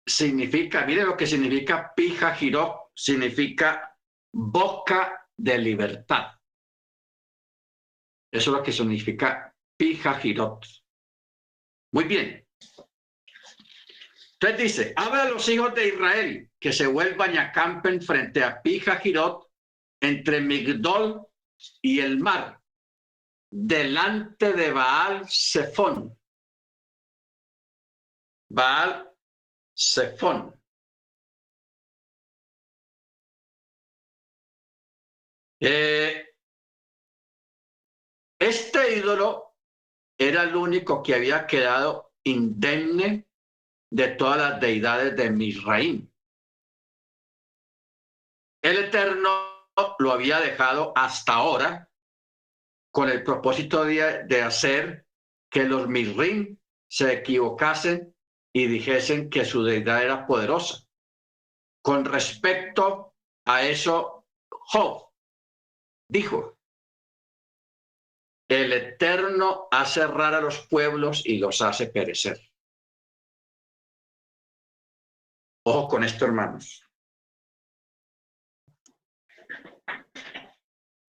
significa? Mire lo que significa Pi Hajirot. Significa boca de libertad. Eso es lo que significa Pi Hajirot. Muy bien. Entonces dice, habla a los hijos de Israel que se vuelvan y acampen frente a Pi Hajirot, entre Migdol y el mar, delante de Baal Zephón. Baal Zephón. Este ídolo era el único que había quedado indemne de todas las deidades de Misraim. El Eterno lo había dejado hasta ahora con el propósito de hacer que los Misraim se equivocasen y dijesen que su deidad era poderosa. Con respecto a eso, Job dijo, el Eterno hace errar a los pueblos y los hace perecer. Ojo con esto, hermanos.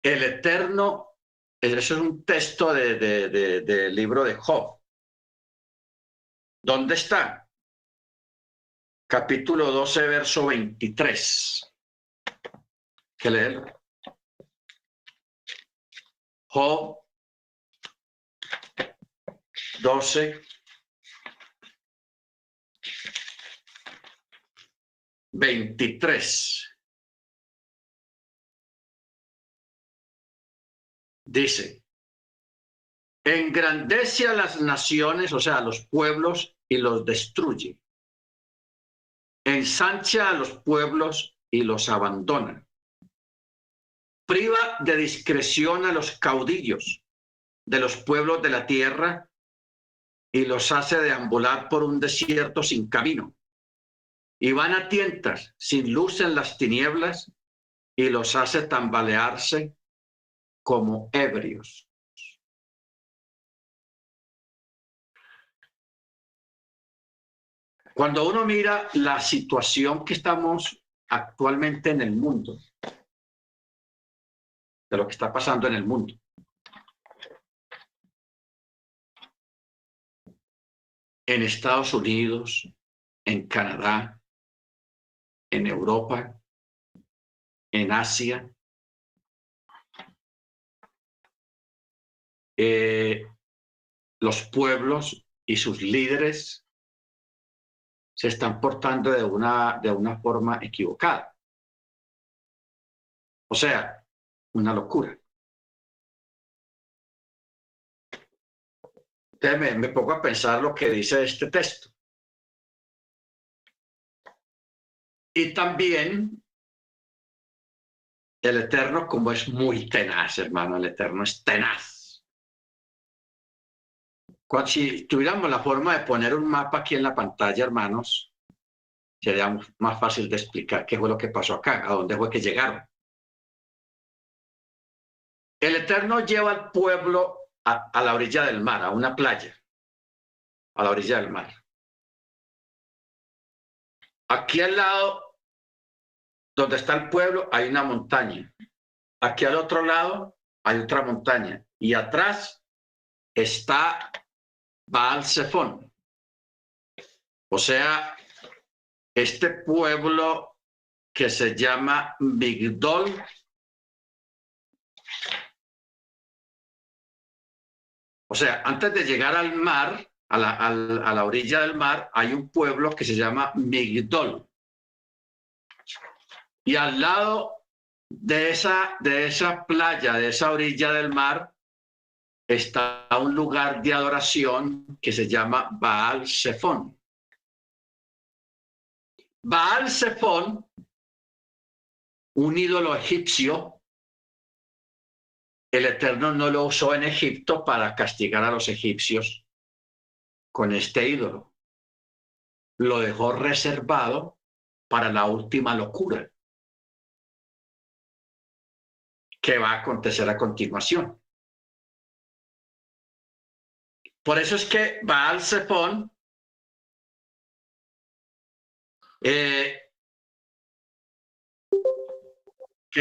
El Eterno, eso es un texto del libro de Job. ¿Dónde está? Capítulo 12, verso 23. ¿Qué leerlo? Job 12, 23. Dice, engrandece a las naciones, o sea, a los pueblos, y los destruye. Ensancha a los pueblos y los abandona. Priva de discreción a los caudillos de los pueblos de la tierra y los hace deambular por un desierto sin camino. Y van a tientas sin luz en las tinieblas y los hace tambalearse como ebrios. Cuando uno mira la situación que estamos actualmente en el mundo, de lo que está pasando en el mundo, en Estados Unidos, en Canadá, en Europa, en Asia, los pueblos y sus líderes se están portando de una forma equivocada. O sea, una locura. Entonces me pongo a pensar lo que dice este texto. Y también el Eterno, como es muy tenaz, hermano, el Eterno es tenaz. Si tuviéramos la forma de poner un mapa aquí en la pantalla, hermanos, sería más fácil de explicar qué fue lo que pasó acá, a dónde fue que llegaron. El Eterno lleva al pueblo a la orilla del mar, a una playa, a la orilla del mar. Aquí al lado, donde está el pueblo, hay una montaña. Aquí al otro lado hay otra montaña. Y atrás está Baal Zephón. O sea, este pueblo que se llama Migdol, o sea, antes de llegar al mar, a la orilla del mar, hay un pueblo que se llama Migdol. Y al lado de esa playa, de esa orilla del mar, está un lugar de adoración que se llama Baal Zephón. Baal Zephón, un ídolo egipcio, el Eterno no lo usó en Egipto para castigar a los egipcios con este ídolo. Lo dejó reservado para la última locura que va a acontecer a continuación. Por eso es que Baal Zephón que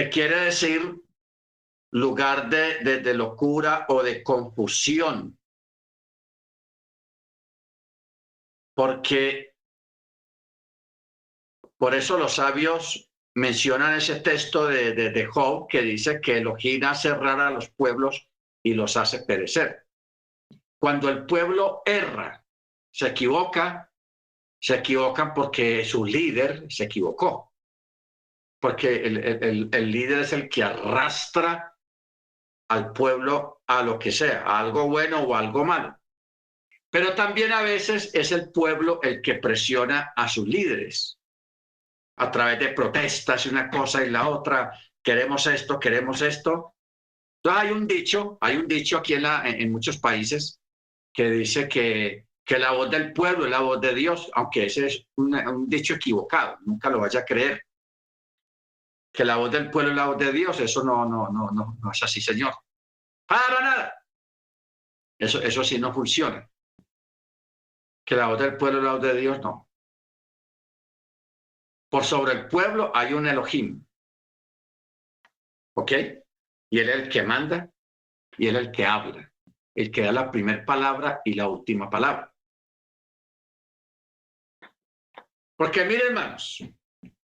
quiere decir lugar de locura o de confusión, porque por eso los sabios mencionan ese texto de Job que dice que Elohim hace errar a los pueblos y los hace perecer. Cuando el pueblo erra, se equivocan porque su líder se equivocó, porque el líder es el que arrastra al pueblo a lo que sea, a algo bueno o a algo malo. Pero también a veces es el pueblo el que presiona a sus líderes a través de protestas y una cosa y la otra, queremos esto, queremos esto. Entonces hay un dicho aquí en muchos países que dice que la voz del pueblo es la voz de Dios, aunque ese es un dicho equivocado, nunca lo vaya a creer. Que la voz del pueblo es la voz de Dios, eso no es así, señor. Para nada. Eso sí no funciona. Que la voz del pueblo es la voz de Dios, no. Por sobre el pueblo hay un Elohim. ¿Ok? Y él es el que manda y él es el que habla. El que da la primera palabra y la última palabra. Porque miren, hermanos,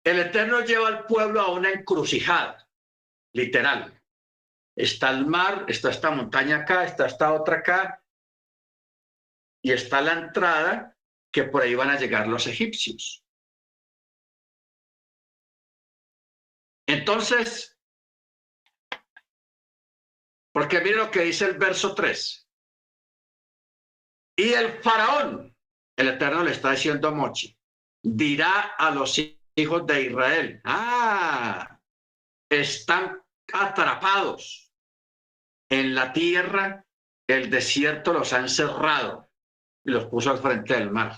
el Eterno lleva al pueblo a una encrucijada, literal. Está el mar, está esta montaña acá, está esta otra acá, y está la entrada que por ahí van a llegar los egipcios. Entonces, porque miren lo que dice el verso 3. Y el faraón, el Eterno le está diciendo a Mochi, dirá a los hijos de Israel, están atrapados en la tierra, el desierto los ha encerrado. y los puso al frente del mar.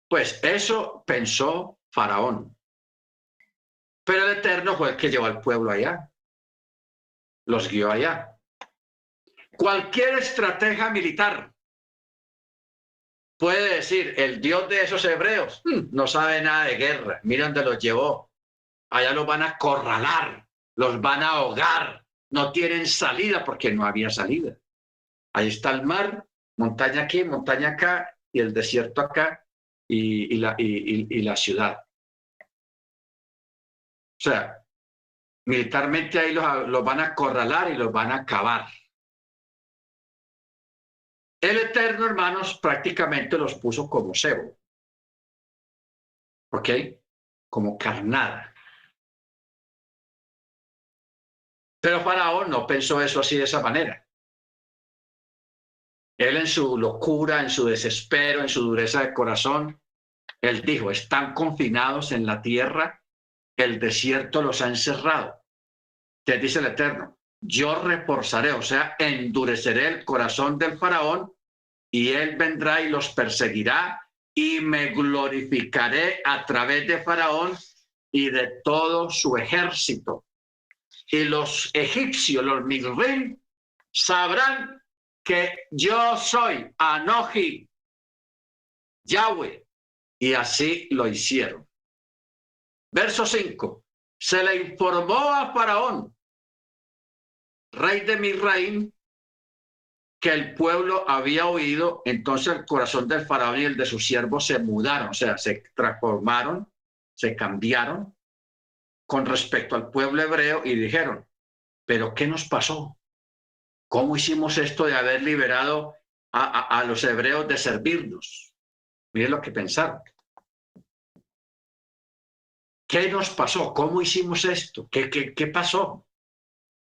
Pues eso pensó Faraón. Pero el Eterno fue el que llevó al pueblo allá, los guió allá. Cualquier estratega militar puede decir, el Dios de esos hebreos no sabe nada de guerra, mira dónde los llevó. Allá los van a acorralar, los van a ahogar, no tienen salida porque no había salida. Ahí está el mar, montaña aquí, montaña acá, y el desierto acá, y la ciudad. O sea, militarmente ahí los van a acorralar y los van a acabar. El Eterno, hermanos, prácticamente los puso como cebo. ¿Ok? Como carnada. Pero Faraón no pensó eso así de esa manera. Él en su locura, en su desespero, en su dureza de corazón, él dijo, están confinados en la tierra, el desierto los ha encerrado. Te dice el Eterno, yo reforzaré, o sea, endureceré el corazón del Faraón y él vendrá y los perseguirá y me glorificaré a través de Faraón y de todo su ejército. Y los egipcios, los Migrim, sabrán que yo soy Anoji, Yahweh. Y así lo hicieron. Verso 5. Se le informó a Faraón, rey de Misraim, que el pueblo había oído, entonces el corazón del faraón y el de sus siervos se mudaron, o sea, se transformaron, se cambiaron con respecto al pueblo hebreo y dijeron, ¿pero qué nos pasó? ¿Cómo hicimos esto de haber liberado a los hebreos de servirnos? Miren lo que pensaron. ¿Qué nos pasó? ¿Cómo hicimos esto? ¿Qué pasó?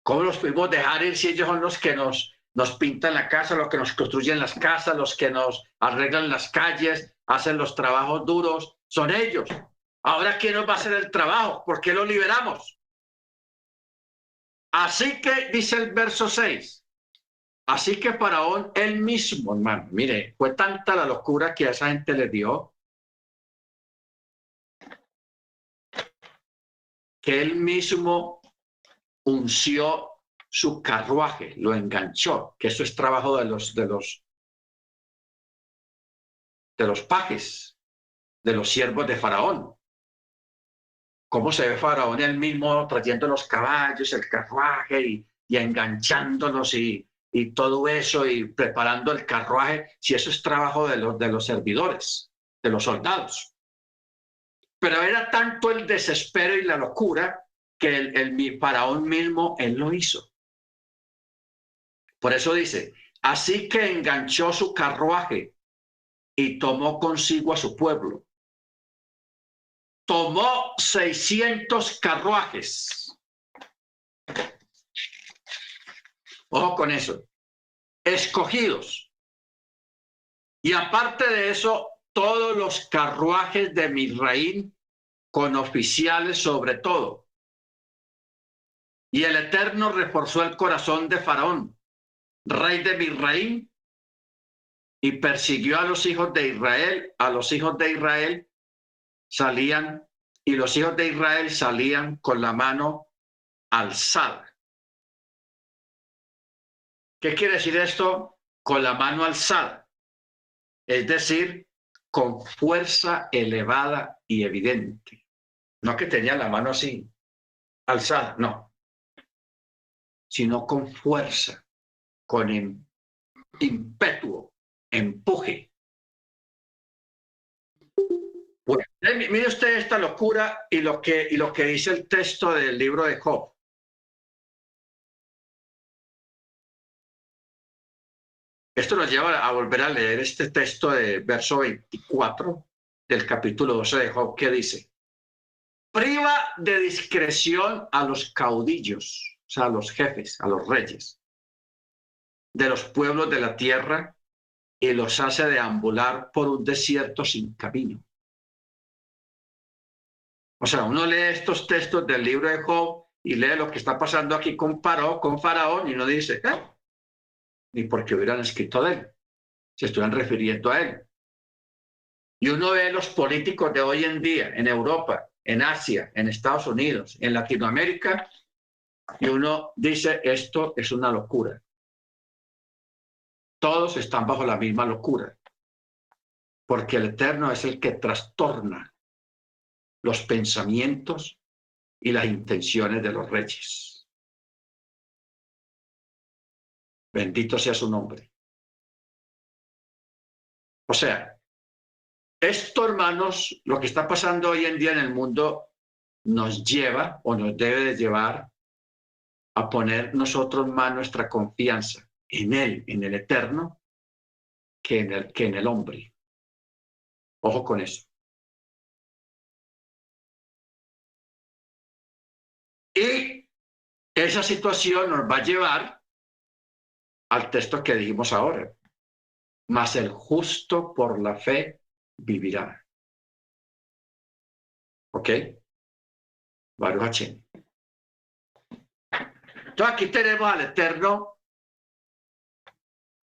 ¿Cómo los pudimos dejar ir si ellos son los que nos pintan la casa, los que nos construyen las casas, los que nos arreglan las calles, hacen los trabajos duros? Son ellos. Ahora, ¿quién nos va a hacer el trabajo? ¿Por qué lo liberamos? Así que, dice el verso 6, así que Faraón él mismo, hermano, mire, fue tanta la locura que a esa gente le dio que él mismo unció su carruaje, lo enganchó, que eso es trabajo de los pajes, de los siervos de Faraón. ¿Cómo se ve Faraón él mismo trayendo los caballos, el carruaje y enganchándolos y todo eso y preparando el carruaje? Si eso es trabajo de los servidores, de los soldados. Pero era tanto el desespero y la locura que el Faraón mismo, él lo hizo. Por eso dice, así que enganchó su carruaje y tomó consigo a su pueblo. Tomó 600 carruajes. Ojo con eso. Escogidos. Y aparte de eso, todos los carruajes de Misraim con oficiales sobre todo. Y el Eterno reforzó el corazón de Faraón, rey de Misraim, y persiguió a los hijos de Israel. A los hijos de Israel salían, y los hijos de Israel salían con la mano alzada. ¿Qué quiere decir esto? Con la mano alzada. Es decir, con fuerza elevada y evidente. No que tenía la mano así, alzada, no. Sino con fuerza, con ímpetu, empuje. Bueno, mire usted esta locura y lo que dice el texto del libro de Job. Esto nos lleva a volver a leer este texto de verso 24 del capítulo 12 de Job, que dice, priva de discreción a los caudillos, o sea, a los jefes, a los reyes de los pueblos de la tierra y los hace deambular por un desierto sin camino. O sea, uno lee estos textos del libro de Job y lee lo que está pasando aquí con Faraón y uno dice, ni porque hubieran escrito de él. se estuvieran refiriendo a él. Y uno ve los políticos de hoy en día en Europa, en Asia, en Estados Unidos, en Latinoamérica, y uno dice, esto es una locura. Todos están bajo la misma locura, porque el Eterno es el que trastorna los pensamientos y las intenciones de los reyes. Bendito sea su nombre. O sea, esto, hermanos, lo que está pasando hoy en día en el mundo nos lleva o nos debe de llevar a poner nosotros más nuestra confianza en Él, en el Eterno, que en el hombre. Ojo con eso. Y esa situación nos va a llevar al texto que dijimos ahora. Mas el justo por la fe vivirá. ¿Ok? Baruch Hashem. Entonces aquí tenemos al Eterno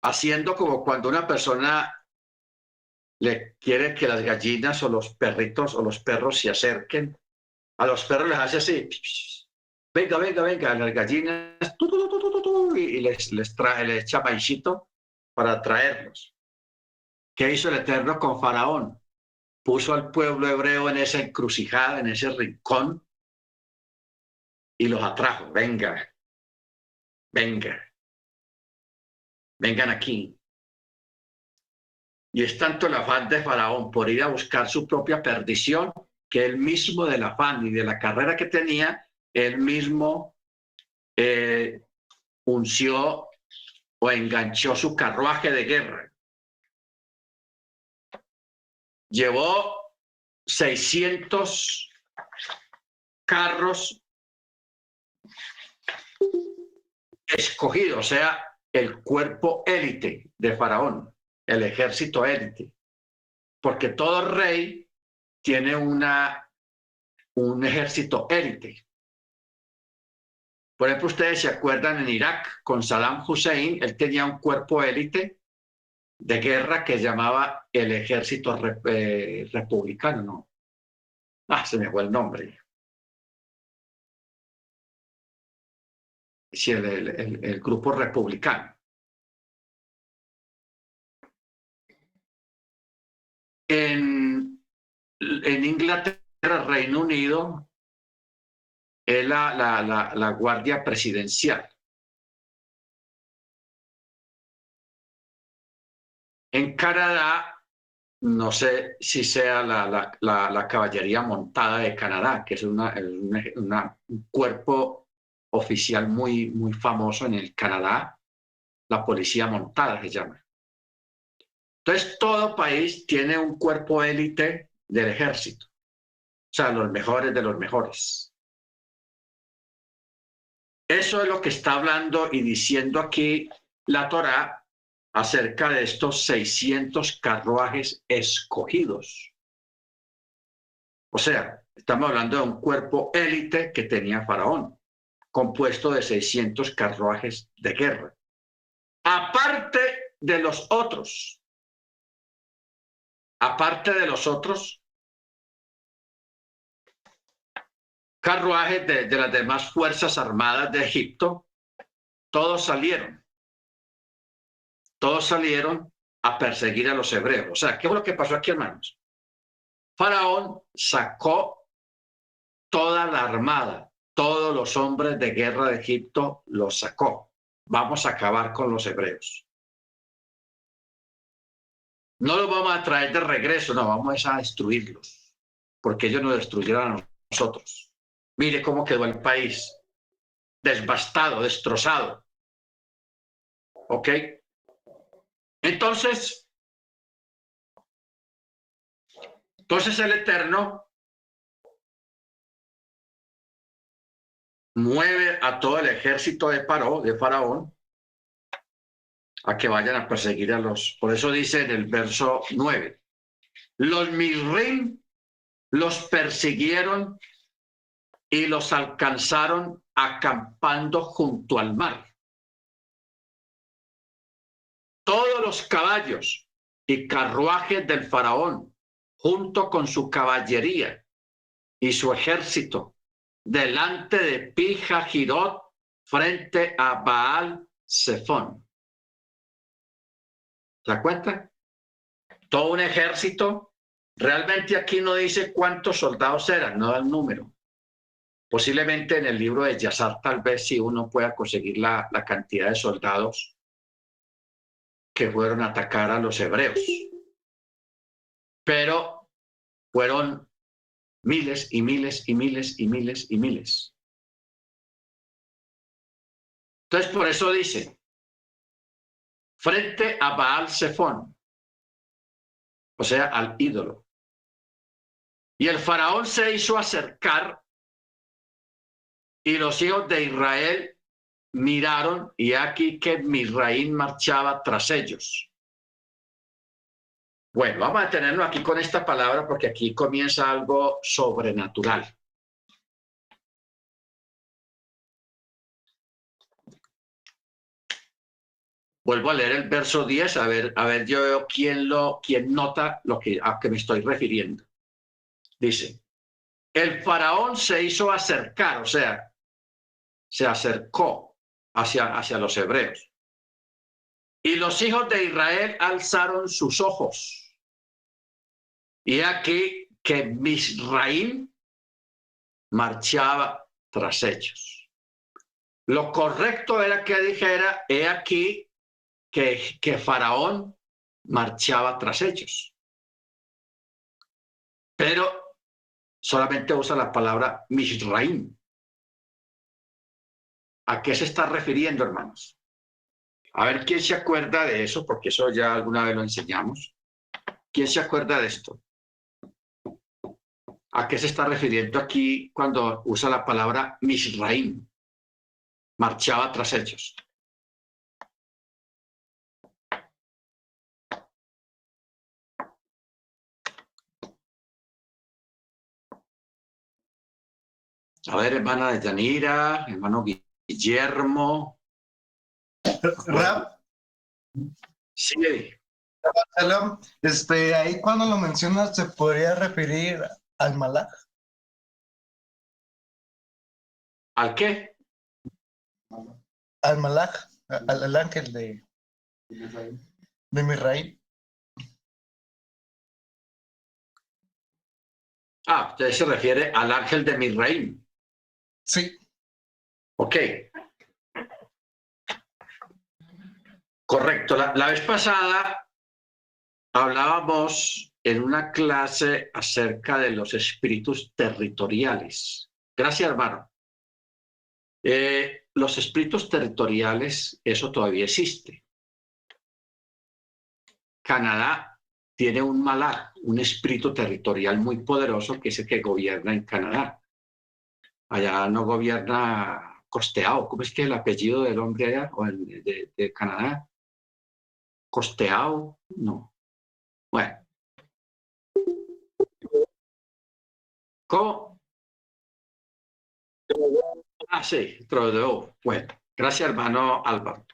haciendo como cuando una persona le quiere que las gallinas o los perritos o los perros se acerquen. A los perros les hace así. Venga, venga, venga. A las gallinas y les echa maicito para atraerlos. ¿Qué hizo el Eterno con Faraón? Puso al pueblo hebreo en esa encrucijada, en ese rincón, y los atrajo. Venga, venga, vengan aquí. Y es tanto el afán de Faraón por ir a buscar su propia perdición, que él mismo del afán y de la carrera que tenía, él mismo unció o enganchó su carruaje de guerra. Llevó 600 carros escogidos, o sea, el cuerpo élite de Faraón, el ejército élite, porque todo rey tiene un ejército élite. Por ejemplo, ustedes se acuerdan en Irak con Saddam Hussein, él tenía un cuerpo élite de guerra que llamaba el ejército republicano, ¿no? Se me fue el nombre. Sí, el grupo republicano. En Inglaterra, Reino Unido, es la Guardia Presidencial. En Canadá, no sé si sea la caballería montada de Canadá, que es un cuerpo oficial muy, muy famoso en el Canadá, la policía montada se llama. Entonces, todo país tiene un cuerpo élite del ejército, o sea, los mejores de los mejores. Eso es lo que está hablando y diciendo aquí la Torá acerca de estos 600 carruajes escogidos. O sea, estamos hablando de un cuerpo élite que tenía Faraón, compuesto de 600 carruajes de guerra. Aparte de los otros, carruajes de las demás fuerzas armadas de Egipto, todos salieron a perseguir a los hebreos. O sea, ¿qué fue lo que pasó aquí, hermanos? Faraón sacó toda la armada, todos los hombres de guerra de Egipto los sacó. Vamos a acabar con los hebreos. No los vamos a traer de regreso, no, vamos a destruirlos, porque ellos nos destruyeron a nosotros. Mire cómo quedó el país, devastado, destrozado. ¿Ok? Entonces el Eterno mueve a todo el ejército de Faraón, a que vayan a perseguir a los. Por eso dice en el verso 9, los Misrim los persiguieron y los alcanzaron acampando junto al mar. Todos los caballos y carruajes del faraón, junto con su caballería y su ejército, delante de Pi-Hahirot, frente a Baal Zephón. ¿Se da cuenta? Todo un ejército. Realmente aquí no dice cuántos soldados eran, no da el número. Posiblemente en el libro de Yazar tal vez sí uno pueda conseguir la cantidad de soldados que fueron a atacar a los hebreos. Pero fueron miles y miles y miles y miles y miles. Entonces por eso dice, frente a Baal Zephón, o sea, al ídolo. Y el faraón se hizo acercar y los hijos de Israel miraron y aquí que Misraín marchaba tras ellos. Bueno, vamos a detenernos aquí con esta palabra porque aquí comienza algo sobrenatural. Vuelvo a leer el verso 10, a ver yo quién nota a que me estoy refiriendo. Dice, el faraón se hizo acercar, o sea, se acercó hacia los hebreos. Y los hijos de Israel alzaron sus ojos. Y aquí que Misraín marchaba tras ellos. Lo correcto era que dijera, he aquí que Faraón marchaba tras ellos. Pero solamente usa la palabra Misraín. ¿A qué se está refiriendo, hermanos? A ver, ¿quién se acuerda de eso? Porque eso ya alguna vez lo enseñamos. ¿Quién se acuerda de esto? ¿A qué se está refiriendo aquí cuando usa la palabra Misraín? Marchaba tras ellos. A ver, hermana de Yanira, hermano Guillermo. Rap, Sí, Salam, ahí cuando lo mencionas se podría referir al Malaj, ¿al qué? al Malaj, al ángel de Misraín. Ah, usted se refiere al ángel de Misraín. Sí, Ok, correcto. La vez pasada hablábamos en una clase acerca de los espíritus territoriales. Gracias, hermano. Los espíritus territoriales, eso todavía existe. Canadá tiene un malaj, un espíritu territorial muy poderoso que es el que gobierna en Canadá. Allá no gobierna Costeado. ¿Cómo es que es el apellido del hombre allá o de Canadá? Costeado, no. Bueno, ¿cómo? Ah, sí, Trudeau. Bueno, gracias, hermano Álvaro.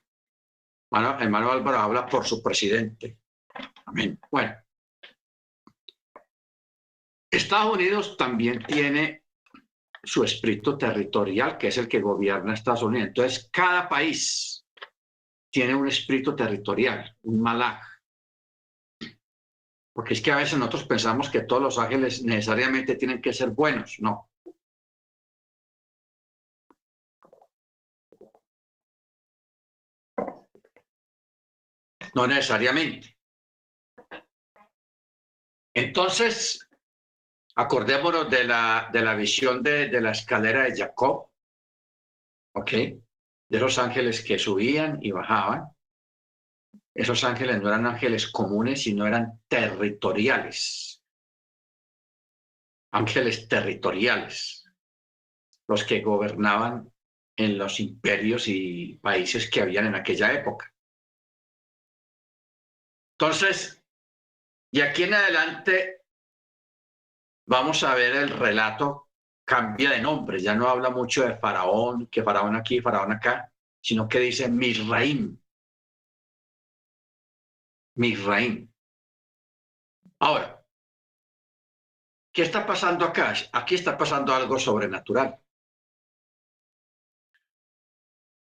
Hermano Álvaro habla por su presidente. Amén. Bueno, Estados Unidos también tiene su espíritu territorial, que es el que gobierna Estados Unidos. Entonces, cada país tiene un espíritu territorial, un malaj. Porque es que a veces nosotros pensamos que todos los ángeles necesariamente tienen que ser buenos. No. No necesariamente. Entonces, acordémonos de la visión de la escalera de Jacob, ¿ok? De los ángeles que subían y bajaban. Esos ángeles no eran ángeles comunes, sino eran territoriales. Ángeles territoriales, los que gobernaban en los imperios y países que habían en aquella época. Entonces, y aquí en adelante vamos a ver el relato cambia de nombre, ya no habla mucho de faraón, que faraón aquí, faraón acá, sino que dice Misraim. Misraim. Ahora, ¿qué está pasando acá? Aquí está pasando algo sobrenatural.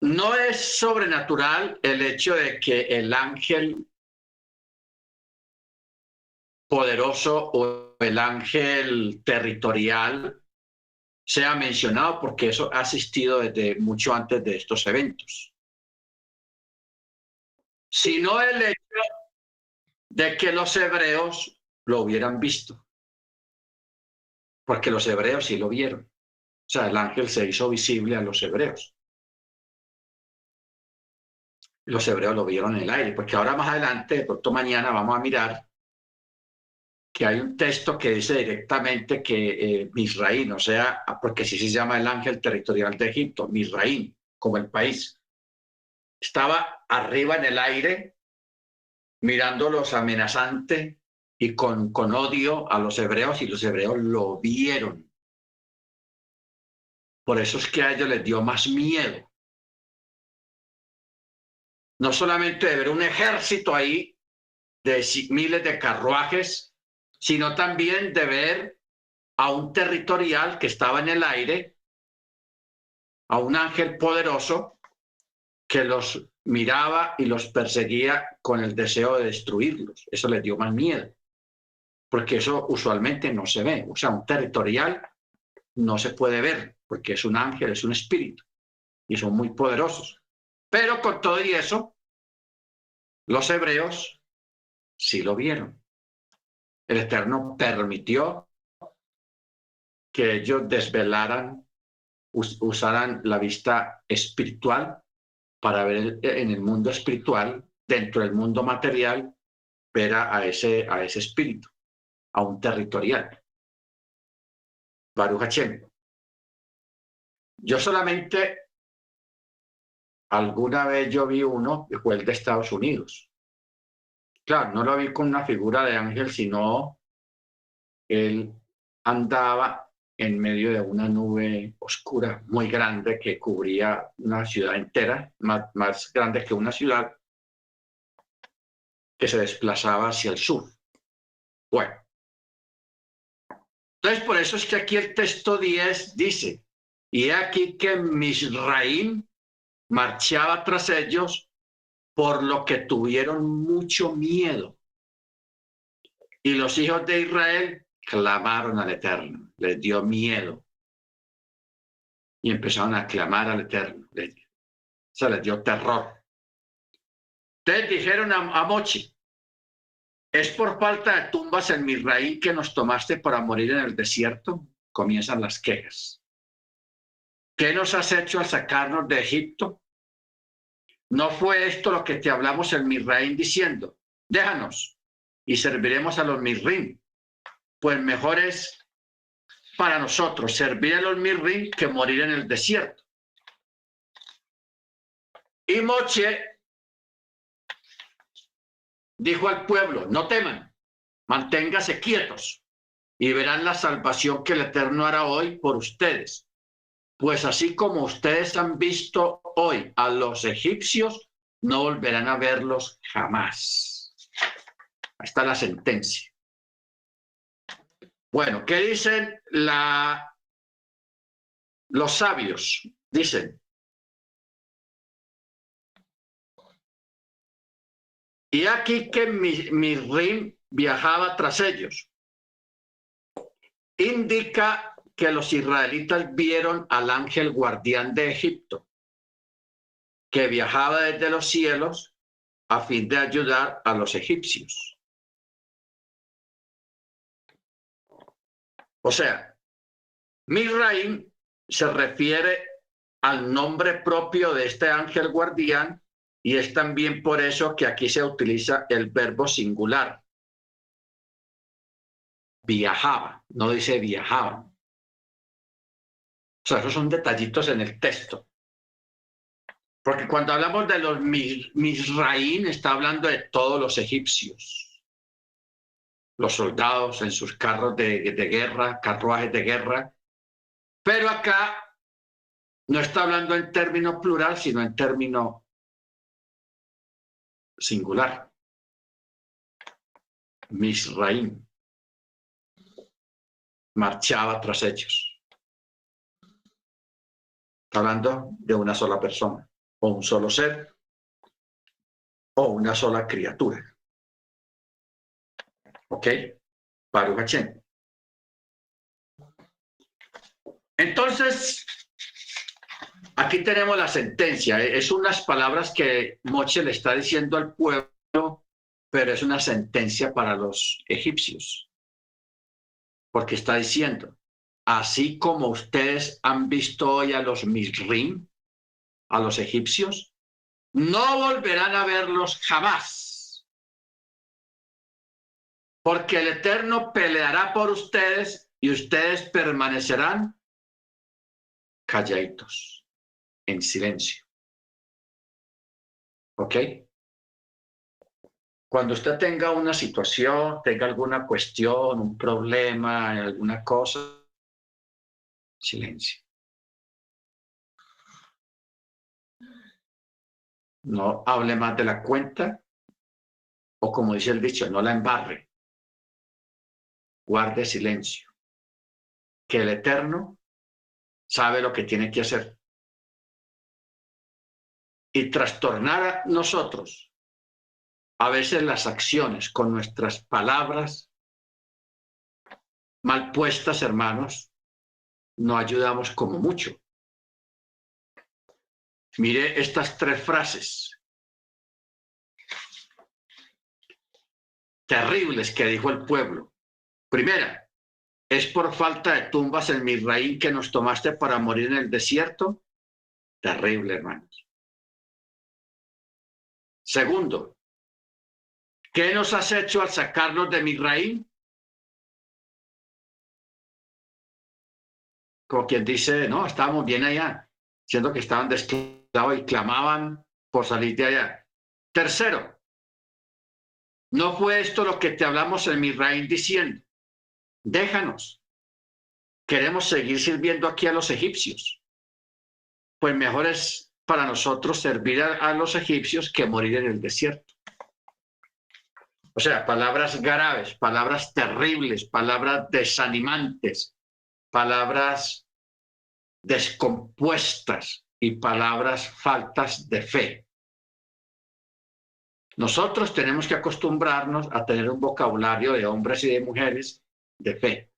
No es sobrenatural el hecho de que el ángel poderoso o el ángel territorial sea mencionado, porque eso ha existido desde mucho antes de estos eventos, sino el hecho de que los hebreos lo hubieran visto, porque los hebreos sí lo vieron. O sea, el ángel se hizo visible a los hebreos. Los hebreos lo vieron en el aire, porque ahora más adelante, de pronto mañana, vamos a mirar que hay un texto que dice directamente que Misraín, o sea, porque así se llama el ángel territorial de Egipto, Misraín, como el país, estaba arriba en el aire, mirándolos amenazante y con odio a los hebreos, y los hebreos lo vieron. Por eso es que a ellos les dio más miedo. No solamente de ver un ejército ahí de miles de carruajes, sino también de ver a un territorial que estaba en el aire, a un ángel poderoso que los miraba y los perseguía con el deseo de destruirlos. Eso les dio más miedo, porque eso usualmente no se ve. O sea, un territorial no se puede ver, porque es un ángel, es un espíritu, y son muy poderosos. Pero con todo y eso, los hebreos sí lo vieron. El Eterno permitió que ellos desvelaran, usaran la vista espiritual para ver en el mundo espiritual, dentro del mundo material, ver a ese espíritu, a un territorial. Baruch Hashem. Yo solamente alguna vez yo vi uno que fue el de Estados Unidos. Claro, no lo vi con una figura de ángel, sino él andaba en medio de una nube oscura muy grande que cubría una ciudad entera, más grande que una ciudad, que se desplazaba hacia el sur. Bueno, entonces por eso es que aquí el texto 10 dice, y he aquí que Misraim marchaba tras ellos, por lo que tuvieron mucho miedo. Y los hijos de Israel clamaron al Eterno, les dio miedo. Y empezaron a clamar al Eterno. Se les dio terror. Entonces dijeron a Mochi, ¿es por falta de tumbas en Misraim que nos tomaste para morir en el desierto? Comienzan las quejas. ¿Qué nos has hecho al sacarnos de Egipto? ¿No fue esto lo que te hablamos en Misraim diciendo, déjanos y serviremos a los Misrim? Pues mejor es para nosotros servir a los Misrim que morir en el desierto. Y Moche dijo al pueblo, no teman, manténgase quietos y verán la salvación que el Eterno hará hoy por ustedes. Pues así como ustedes han visto hoy a los egipcios, no volverán a verlos jamás. Ahí está la sentencia. Bueno, ¿qué dicen los sabios? Dicen, y aquí que Misrim viajaba tras ellos. Indica que los israelitas vieron al ángel guardián de Egipto, que viajaba desde los cielos a fin de ayudar a los egipcios. O sea, Misraim se refiere al nombre propio de este ángel guardián, y es también por eso que aquí se utiliza el verbo singular. Viajaba, no dice viajaban. O sea, esos son detallitos en el texto. Porque cuando hablamos de los Misraim, está hablando de todos los egipcios. Los soldados en sus carros de guerra, carruajes de guerra. Pero acá no está hablando en término plural, sino en término singular. Misraim. marchaba tras ellos. Está hablando de una sola persona, o un solo ser, o una sola criatura. ¿Ok? Baruch Hashem. Entonces, aquí tenemos la sentencia. Es unas palabras que Moche le está diciendo al pueblo, pero es una sentencia para los egipcios. Porque está diciendo, así como ustedes han visto hoy a los Misrim, a los egipcios, no volverán a verlos jamás. Porque el Eterno peleará por ustedes y ustedes permanecerán calladitos, en silencio. ¿Ok? Cuando usted tenga una situación, tenga alguna cuestión, un problema, alguna cosa, silencio. No hable más de la cuenta, o como dice el dicho, no la embarre. Guarde silencio. Que el Eterno sabe lo que tiene que hacer. Y trastornar a nosotros, a veces las acciones con nuestras palabras mal puestas, hermanos, no ayudamos como mucho. Mire estas tres frases terribles que dijo el pueblo. Primera, ¿es por falta de tumbas en Misraín que nos tomaste para morir en el desierto? Terrible, hermanos. Segundo, ¿qué nos has hecho al sacarnos de Misraín? Como quien dice, no, estábamos bien allá, siendo que estaban de esclavos y clamaban por salir de allá. Tercero, ¿no fue esto lo que te hablamos en Misraín diciendo? Déjanos, queremos seguir sirviendo aquí a los egipcios. Pues mejor es para nosotros servir a los egipcios que morir en el desierto. O sea, palabras graves, palabras terribles, palabras desanimantes, palabras descompuestas y palabras faltas de fe. Nosotros tenemos que acostumbrarnos a tener un vocabulario de hombres y de mujeres de fe.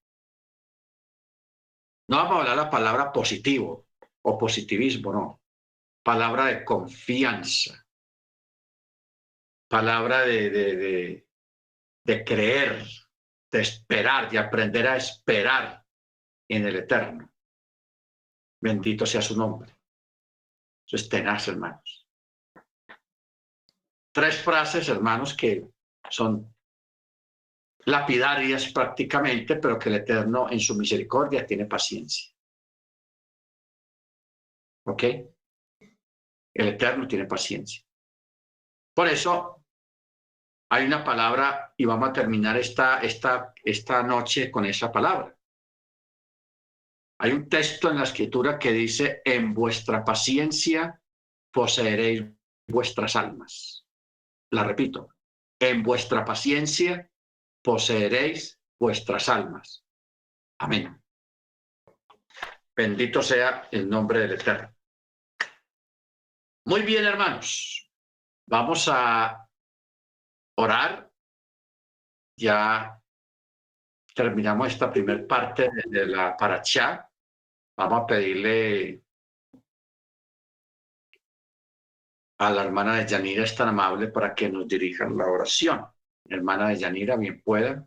No vamos a hablar la palabra positivo o positivismo, no. Palabra de confianza, palabra de creer, de esperar, de aprender a esperar en el Eterno. Bendito sea su nombre. Eso es tenaz, hermanos. Tres frases, hermanos, que son lapidarias prácticamente, pero que el Eterno en su misericordia tiene paciencia. ¿Ok? El Eterno tiene paciencia. Por eso hay una palabra, y vamos a terminar esta noche con esa palabra. Hay un texto en la Escritura que dice, en vuestra paciencia poseeréis vuestras almas. La repito, en vuestra paciencia poseeréis vuestras almas. Amén. Bendito sea el nombre del Eterno. Muy bien, hermanos. Vamos a orar. Ya terminamos esta primera parte de la parashá. Vamos a pedirle a la hermana de Yanira, es tan amable para que nos dirija la oración. Hermana de Yanira, bien pueda.